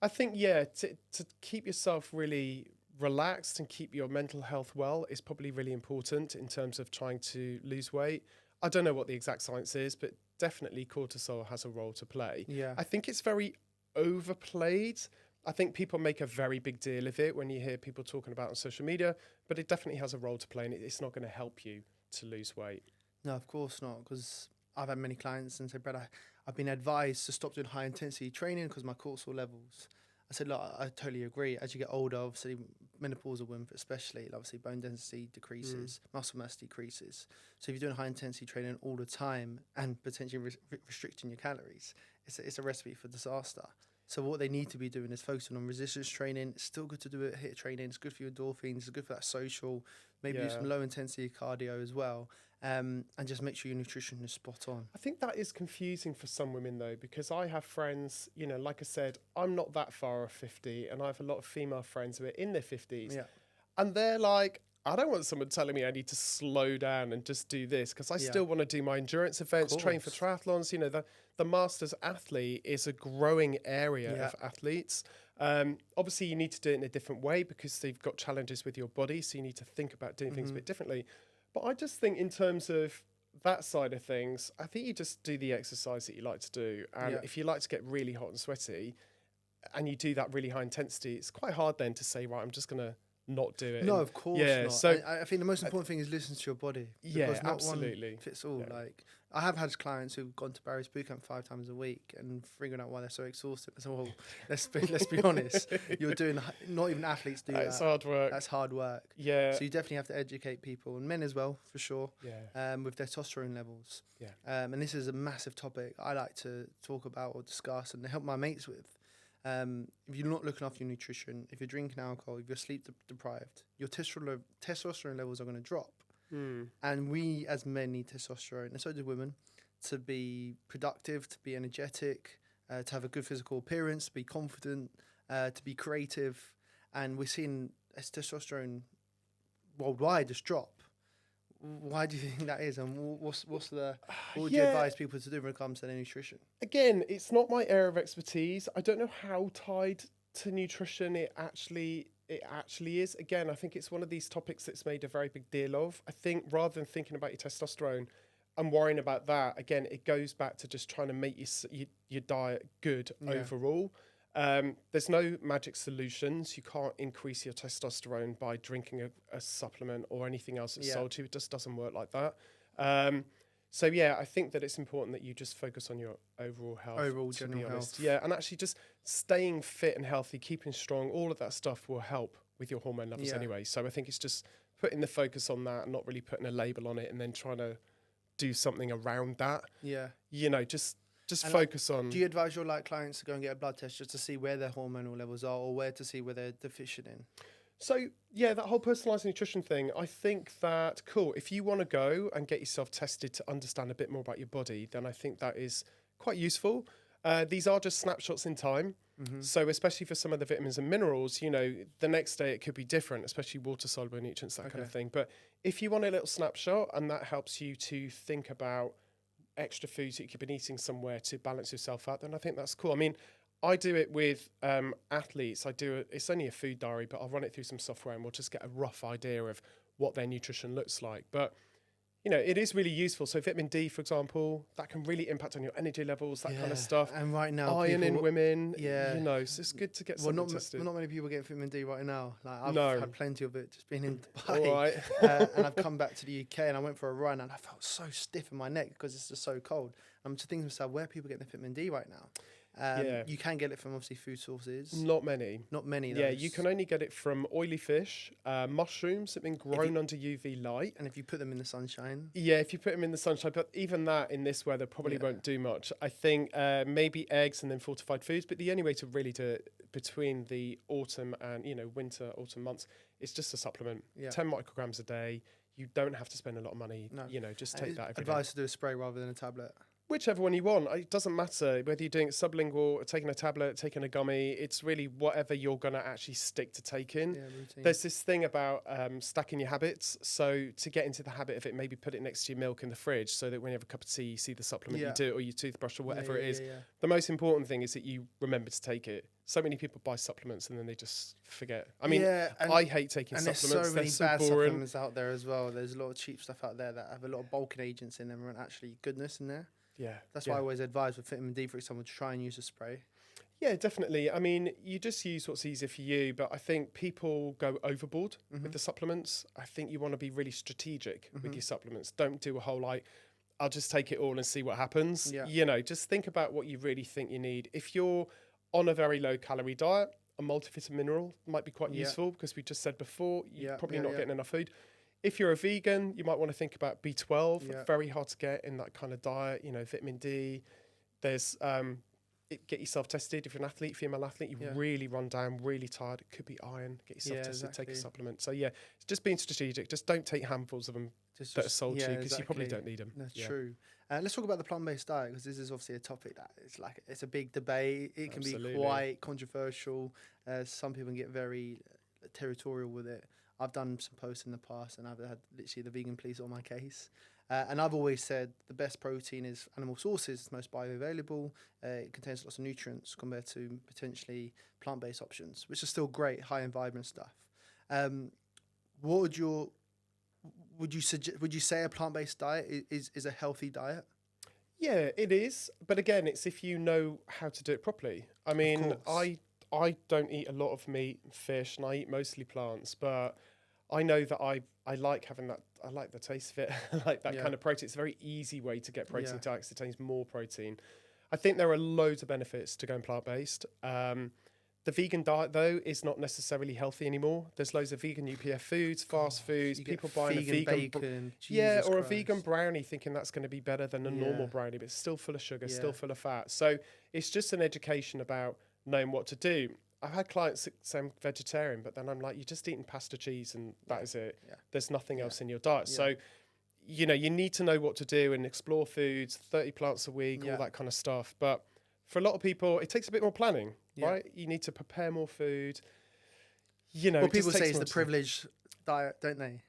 I think, yeah, to keep yourself really relaxed and keep your mental health well is probably really important in terms of trying to lose weight. I don't know what the exact science is, but definitely cortisol has a role to play. Yeah. I think it's very overplayed. I think people make a very big deal of it when you hear people talking about it on social media, but it definitely has a role to play, and it's not going to help you to lose weight. No, of course not, because I've had many clients and said, Brad, I've been advised to stop doing high intensity training because my cortisol levels. I said, look, I totally agree. As you get older, obviously, menopausal women especially, obviously bone density decreases, muscle mass decreases. So if you're doing high intensity training all the time and potentially restricting your calories, it's a recipe for disaster. So what they need to be doing is focusing on resistance training. It's still good to do it, HIIT training. It's good for your endorphins. It's good for that social. Maybe do some low intensity cardio as well. And just make sure your nutrition is spot on. I think that is confusing for some women though, because I have friends, like I said, I'm not that far off 50, and I have a lot of female friends who are in their 50s. Yeah. And they're like, I don't want someone telling me I need to slow down and just do this, because I still want to do my endurance events, train for triathlons. The masters athlete is a growing area of athletes. Obviously, you need to do it in a different way because they've got challenges with your body. So you need to think about doing things a bit differently. But I just think in terms of that side of things, I think you just do the exercise that you like to do. And if you like to get really hot and sweaty and you do that really high intensity, it's quite hard then to say, right, I'm just going to not do it. No, of course not. So I think the most important thing is listen to your body. Yeah, because not absolutely. one fits all. Yeah. Like I have had clients who've gone to Barry's bootcamp 5 times a week and figuring out why they're so exhausted. I said, well, let's be honest. You're doing not even athletes do that. It's hard work. That's hard work. Yeah. So you definitely have to educate people, and men as well, for sure. Yeah. With testosterone levels. Yeah. And this is a massive topic I like to talk about or discuss and help my mates with. If you're not looking after your nutrition, if you're drinking alcohol, if you're sleep deprived, your testosterone levels are going to drop. And we as men need testosterone, and so do women, to be productive, to be energetic, to have a good physical appearance, to be confident, to be creative. And we're seeing testosterone worldwide just drop. Why do you think that is, and what would you advise people to do when it comes to their nutrition? Again, it's not my area of expertise. I don't know how tied to nutrition it actually is. Again, I think it's one of these topics that's made a very big deal of. I think rather than thinking about your testosterone and worrying about that, again, it goes back to just trying to make your diet good overall. There's no magic solutions. You can't increase your testosterone by drinking a supplement or anything else that's sold to you. It just doesn't work like that. So I think that it's important that you just focus on your overall health. Overall general health. Yeah, and actually just staying fit and healthy, keeping strong, all of that stuff will help with your hormone levels anyway. So I think it's just putting the focus on that and not really putting a label on it and then trying to do something around that. Yeah. Just focus on. Do you advise your clients to go and get a blood test just to see where their hormonal levels are, or where to see where they're deficient in? So that whole personalised nutrition thing, I think that if you want to go and get yourself tested to understand a bit more about your body, then I think that is quite useful. These are just snapshots in time. So especially for some of the vitamins and minerals, the next day it could be different, especially water soluble nutrients, that kind of thing. But if you want a little snapshot and that helps you to think about extra foods that you could be eating somewhere to balance yourself out, then I think that's cool. I mean, I do it with athletes. It's only a food diary, but I'll run it through some software and we'll just get a rough idea of what their nutrition looks like. But it is really useful. So vitamin D, for example, that can really impact on your energy levels, that kind of stuff. And right now, iron in women, so it's good to get something tested. Not many people get vitamin D right now. I've had plenty of it just being in Dubai. All right. And I've come back to the UK and I went for a run and I felt so stiff in my neck because it's just so cold. I'm just thinking to myself, where are people getting the vitamin D right now? You can get it from obviously food sources. Not many. Yeah, you can only get it from oily fish, mushrooms that have been grown under UV light. And if you put them in the sunshine. Yeah, if you put them in the sunshine, but even that in this weather probably won't do much. I think maybe eggs and then fortified foods, but the only way to really do it between the autumn and winter, autumn months, is just a supplement. 10 micrograms a day. You don't have to spend a lot of money. No. Just take that every day. Advice to do a spray rather than a tablet. Whichever one you want. It doesn't matter whether you're doing it sublingual or taking a tablet, taking a gummy. It's really whatever you're going to actually stick to taking. Yeah, routine. There's this thing about stacking your habits. So to get into the habit of it, maybe put it next to your milk in the fridge so that when you have a cup of tea, you see the supplement you do, or your toothbrush or whatever it is. Yeah. The most important thing is that you remember to take it. So many people buy supplements and then they just forget. I mean, I hate taking supplements. And there's so many bad boring. supplements out there as well. There's a lot of cheap stuff out there that have a lot of bulking agents in them and actually goodness in there. Yeah. That's why I always advise with vitamin D, for example, to try and use a spray. Yeah, definitely. I mean, you just use what's easier for you, but I think people go overboard with the supplements. I think you want to be really strategic with your supplements. Don't do a whole I'll just take it all and see what happens. Yeah. You know, just think about what you really think you need. If you're on a very low calorie diet, a multivitamin mineral might be quite useful because we just said before, you're probably not getting enough food. If you're a vegan, you might want to think about B12. Very hard to get in that kind of diet. You know, vitamin D. There's get yourself tested. If you're an athlete, female athlete, you really run down, really tired. It could be iron. Get yourself tested. Take a supplement. So it's just being strategic. Just don't take handfuls of them that are sold to you because you probably don't need them. That's true. Let's talk about the plant-based diet because this is obviously a topic that it's a big debate. It can be quite controversial. Some people can get very territorial with it. I've done some posts in the past and I've had literally the vegan police on my case. And I've always said the best protein is animal sources, it's most bioavailable. It contains lots of nutrients compared to potentially plant-based options, which are still great, high in vitamin stuff. Would you say a plant-based diet is a healthy diet? Yeah, it is. But again, it's if you know how to do it properly. I mean, I don't eat a lot of meat and fish, and I eat mostly plants, but I know that I like having that. I like the taste of it. I like that kind of protein. It's a very easy way to get protein diet because it contains more protein. I think there are loads of benefits to going plant-based. The vegan diet, though, is not necessarily healthy anymore. There's loads of vegan UPF foods, fast foods, people buying a vegan bacon, or a vegan brownie thinking that's going to be better than a normal brownie, but it's still full of sugar, still full of fat. So it's just an education about knowing what to do. I've had clients that say I'm vegetarian, but then I'm like, you're just eating pasta, cheese, and that is it. Yeah. There's nothing else in your diet. Yeah. So, you need to know what to do and explore foods, 30 plants a week, all that kind of stuff. But for a lot of people, it takes a bit more planning, right? You need to prepare more food. Well, people say it's the privileged diet, don't they?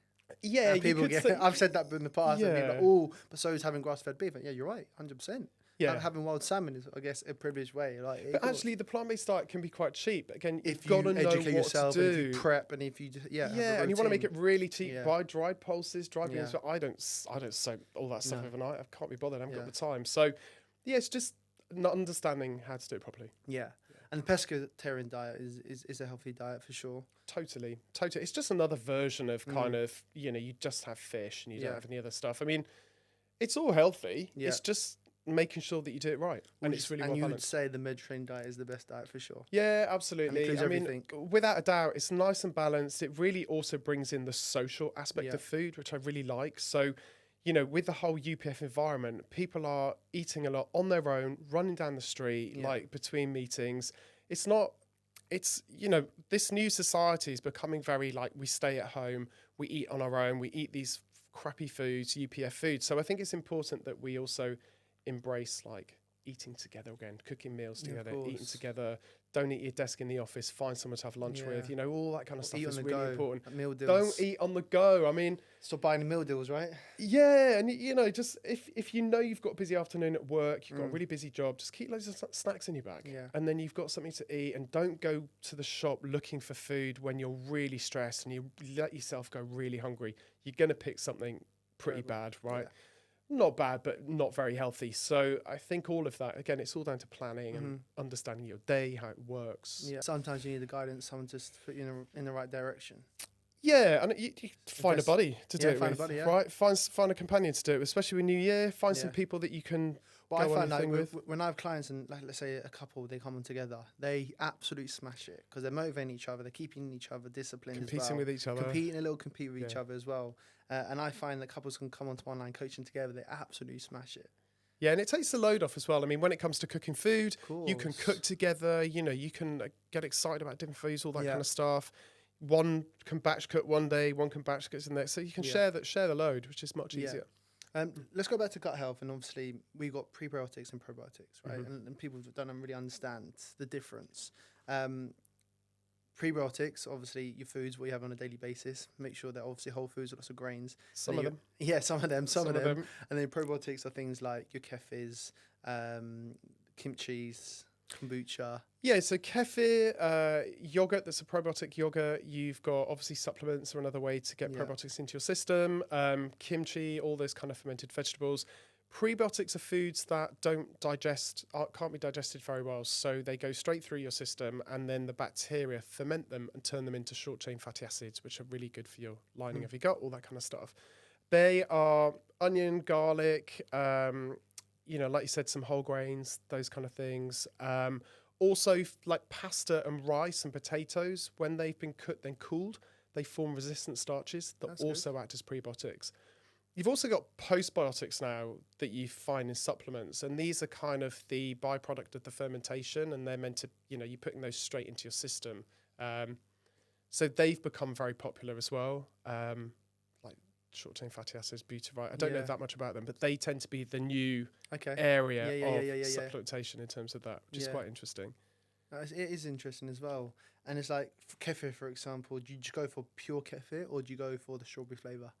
Yeah, people get. I've said that in the past. Yeah. And people are like, but so is having grass-fed beef. Yeah, you're right, 100%. Yeah, having wild salmon is, I guess, a privileged way. But actually, the plant-based diet can be quite cheap. Again, if you've got to know educate yourself, what to do. And if you prep, and if you just, and you want to make it really cheap. Buy dried pulses, dried beans. So I don't soak all that stuff overnight. I can't be bothered. I haven't got the time. So, it's just not understanding how to do it properly. Yeah. And the pescatarian diet is a healthy diet for sure. Totally. It's just another version of kind of, you just have fish and you don't have any other stuff. I mean, it's all healthy. Yeah. It's just making sure that you do it right. And it's really well balanced. And you would say the Mediterranean diet is the best diet for sure. Yeah, absolutely. I mean, without a doubt, it's nice and balanced. It really also brings in the social aspect of food, which I really like. So, with the whole UPF environment, people are eating a lot on their own, running down the street, like between meetings. This new society is becoming very like we stay at home, we eat on our own, we eat these crappy foods, UPF foods. So I think it's important that we also embrace like eating together again, cooking meals together, eating together. Don't eat at your desk in the office. Find someone to have lunch with. All that kind of stuff is really important. Meal deals. Don't eat on the go. I mean, stop buying the meal deals, right? Yeah, and just if you've got a busy afternoon at work, you've got a really busy job, just keep loads of snacks in your bag, and then you've got something to eat. And don't go to the shop looking for food when you're really stressed and you let yourself go really hungry. You're gonna pick something pretty bad, right? Yeah. Not bad, but not very healthy. So I think all of that, again, it's all down to planning and understanding your day, how it works. Yeah. Sometimes you need the guidance, someone to put you in the right direction. Yeah, and you find a buddy to do it with, right? Find a companion to do it with, especially when New Year. Find some people that you can Well, I find that when I have clients and let's say a couple, they come on together, they absolutely smash it because they're motivating each other, they're keeping each other disciplined, competing with each other, compete with each other as well. And I find that couples can come onto online coaching together, they absolutely smash it. Yeah, and it takes the load off as well. I mean, when it comes to cooking food, you can cook together. You know, you can get excited about different foods, all that kind of stuff. One can batch cook one day, one can batch cook the next, so you can share the load, which is much easier. Let's go back to gut health, and obviously we got prebiotics and probiotics, right? And people don't really understand the difference. Prebiotics, obviously your foods, what you have on a daily basis. Make sure they're obviously whole foods, lots of grains. Some of them. Yeah, some of them. And then probiotics are things like your keffirs, kimchis, kombucha. Yeah, so kefir, yogurt, that's a probiotic yogurt. You've got obviously supplements are another way to get probiotics into your system. Kimchi, all those kind of fermented vegetables. Prebiotics are foods that can't be digested very well. So they go straight through your system, and then the bacteria ferment them and turn them into short chain fatty acids, which are really good for your lining of your gut, all that kind of stuff. They are onion, garlic, like you said, some whole grains, those kind of things. Also, like pasta and rice and potatoes, when they've been cooked, then cooled, they form resistant starches that also act as prebiotics. You've also got postbiotics now that you find in supplements, and these are kind of the byproduct of the fermentation, and they're meant to, you're putting those straight into your system. So they've become very popular as well. Like short-chain fatty acids, butyrate. I don't know that much about them, but they tend to be the new area of supplementation in terms of that, which is quite interesting. It is interesting as well. And it's like kefir, for example. Do you just go for pure kefir, or do you go for the strawberry flavour?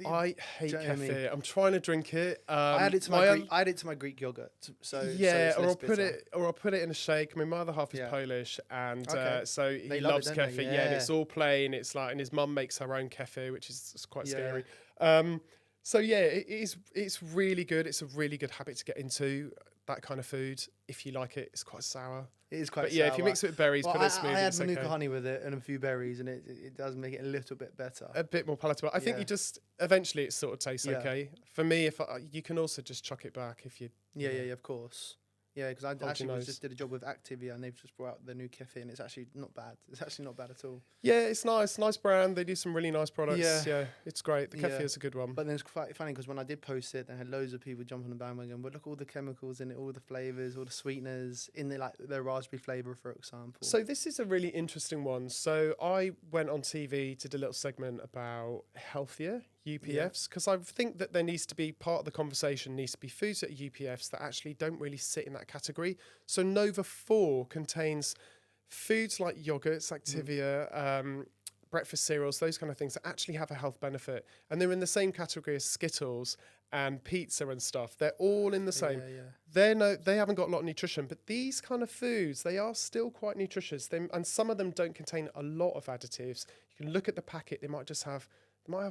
I hate kefir. I'm trying to drink it. I add it to my Greek yogurt. I'll put it in a shake. I mean, my other half is Polish, and so he loves kefir. Yeah, and it's all plain. It's like, and his mum makes her own kefir, which is quite scary. So yeah, it's really good. It's a really good habit to get into, that kind of food. If you like it, it's quite sour. It is quite sour. Yeah, if you mix it with berries, put it in a smoothie. I had manuka honey with it and a few berries, and it does make it a little bit better. A bit more palatable. I think you just, eventually it sort of tastes okay. For me, you can also just chuck it back if you... Yeah, of course. Yeah, because I actually just did a job with Activia, and they've just brought out the new kefir, and it's actually not bad. It's actually not bad at all. Yeah, it's nice brand. They do some really nice products. Yeah, it's great. The kefir is a good one. But then it's quite funny because when I did post it, I had loads of people jump on the bandwagon. But look, all the chemicals in it, all the flavors, all the sweeteners in the raspberry flavor, for example. So this is a really interesting one. So I went on TV to do a little segment about healthier UPFs, because I think that there needs to be, part of the conversation needs to be foods that are UPFs that actually don't really sit in that category. So Nova 4 contains foods like yogurts, Activia, breakfast cereals, those kind of things that actually have a health benefit. And they're in the same category as Skittles and pizza and stuff. They're all in the same. They haven't got a lot of nutrition, but these kind of foods, they are still quite nutritious. And some of them don't contain a lot of additives. You can look at the packet, they might have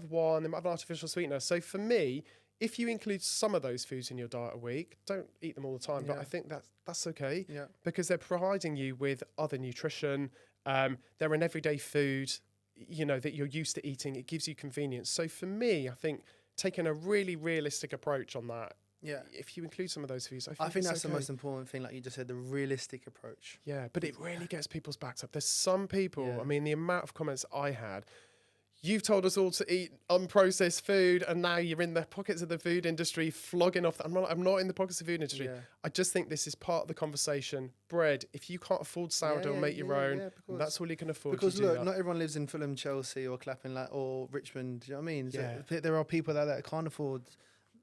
one, they might have an artificial sweetener. So for me, if you include some of those foods in your diet a week, don't eat them all the time, but I think that's okay because they're providing you with other nutrition. They're an everyday food, that you're used to eating. It gives you convenience. So for me, I think taking a really realistic approach on that, if you include some of those foods, I think that's the most important thing, like you just said, the realistic approach. Yeah, but it really gets people's backs up. There's some people, I mean, the amount of comments I had, you've told us all to eat unprocessed food, and now you're in the pockets of the food industry flogging off. I'm not in the pockets of the food industry. I just think this is part of the conversation. Bread, if you can't afford sourdough, make your own. That's all you can afford. Because look, not everyone lives in Fulham, Chelsea, or Clapham, or Richmond. Do you know what I mean? So there are people that can't afford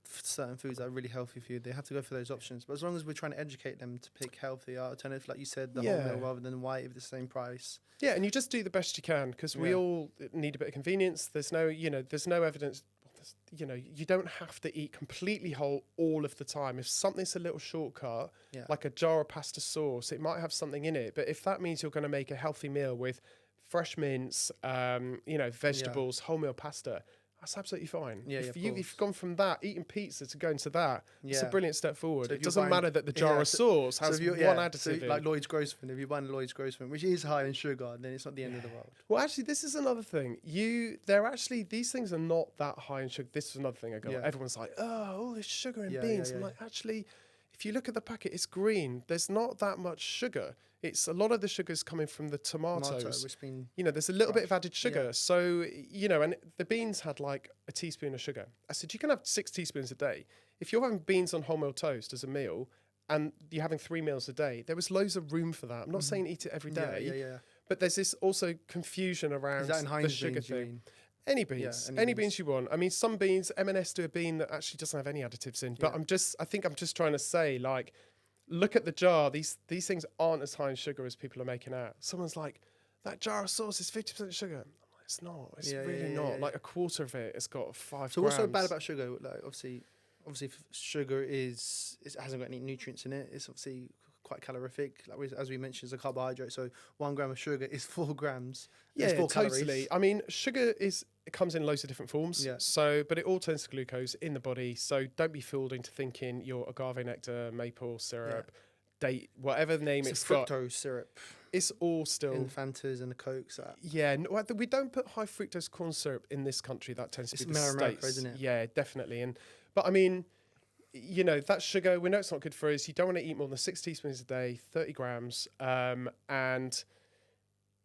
certain foods that are really healthy for you. They have to go for those options. But as long as we're trying to educate them to pick healthy alternatives, like you said, the whole meal rather than white at the same price. Yeah, and you just do the best you can, because we all need a bit of convenience. There's no evidence. You don't have to eat completely whole all of the time. If something's a little shortcut, like a jar of pasta sauce, it might have something in it. But if that means you're going to make a healthy meal with fresh mince, vegetables, wholemeal pasta, that's absolutely fine. If you've gone from that, eating pizza, to going to that, it's a brilliant step forward. So it doesn't matter that the jar of sauce has one additive. Like Lloyd's Grossman, if you're buying Lloyd's Grossman, which is high in sugar, then it's not the end of the world. Well, actually, this is another thing. These things are not that high in sugar. This is another thing I got. Everyone's like, all this sugar in beans. I'm like, actually, if you look at the packet, it's green. There's not that much sugar. It's a lot of the sugar's coming from the tomatoes. There's a little bit of added sugar. So, and the beans had like a teaspoon of sugar. I said, you can have 6 teaspoons a day. If you're having beans on wholemeal toast as a meal and you're having 3 meals a day, there was loads of room for that. I'm not saying eat it every day. But there's this also confusion around the sugar thing. Any beans, any beans you want. I mean, some beans, M&S do a bean that actually doesn't have any additives in. But I think I'm just trying to say, like, look at the jar. These things aren't as high in sugar as people are making out. Someone's like, that jar of sauce is 50% sugar. I'm like, it's not. It's really not. Like a quarter of it, it's got 5 grams. So what's so bad about sugar? Like, obviously, sugar it hasn't got any nutrients in it. It's obviously quite calorific, like as we mentioned, it's a carbohydrate. So 1 gram of sugar is 4 grams. Yeah, 4 totally. calories. I mean, sugar it comes in loads of different forms. Yeah. So, but it all turns to glucose in the body. So don't be fooled into thinking your agave nectar, maple syrup, date, whatever the name it's got. Fructose syrup. It's all still in the Fantas and the Cokes. Yeah, we don't put high fructose corn syrup in this country. That tends to be the States. America, isn't it? Yeah, definitely. But I mean, you know, that sugar, we know it's not good for us. You don't want to eat more than 6 teaspoons a day, 30 grams. And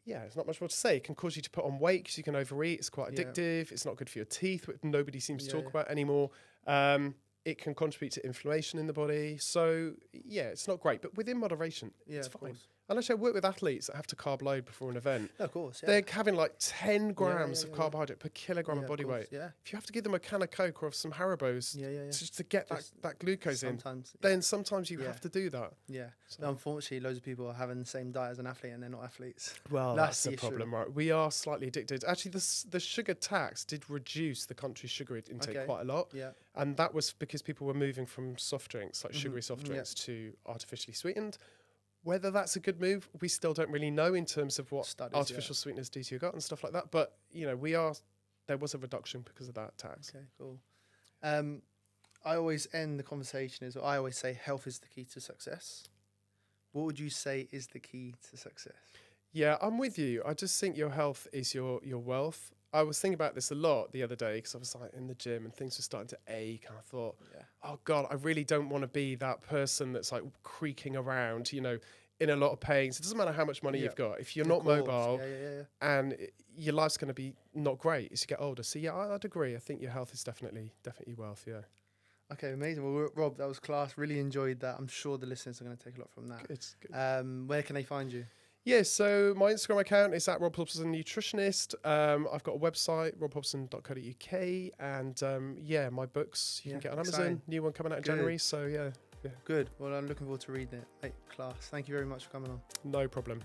yeah, there's not much more to say. It can cause you to put on weight because you can overeat. It's quite addictive. It's not good for your teeth, which nobody seems to talk about anymore. It can contribute to inflammation in the body. So yeah, it's not great, but within moderation, it's fine. Course. And actually, I work with athletes that have to carb load before an event. Of course, They're having like 10 grams of carbohydrate per kilogram of body weight. Yeah. If you have to give them a can of Coke or some Haribos just to get that glucose in, then sometimes you have to do that. Yeah. So unfortunately, loads of people are having the same diet as an athlete and they're not athletes. Well, that's the problem, right? We are slightly addicted. Actually, the sugar tax did reduce the country's sugar intake quite a lot. Yeah. And that was because people were moving from soft drinks, like sugary soft drinks, to artificially sweetened. Whether that's a good move, we still don't really know in terms of what artificial sweeteners do to your gut and stuff like that. But, you know, there was a reduction because of that tax. Okay, cool. I always end the conversation I always say health is the key to success. What would you say is the key to success? Yeah, I'm with you. I just think your health is your wealth. I was thinking about this a lot the other day because I was like in the gym and things were starting to ache and I thought, oh God, I really don't want to be that person that's like creaking around, you know, in a lot of pain. So it doesn't matter how much money you've got. If you're not mobile and your life's going to be not great as you get older. So yeah, I'd agree. I think your health is definitely wealth, yeah. Okay, amazing. Well, Rob, that was class. Really enjoyed that. I'm sure the listeners are going to take a lot from that. Good. Where can they find you? Yeah, so my Instagram account is at Rob Hobson Nutritionist. I've got a website, robhobson.co.uk, and my books you can get on Amazon. Exciting. New one coming out in January. So yeah. Good. Well, I'm looking forward to reading it. Class. Thank you very much for coming on. No problem.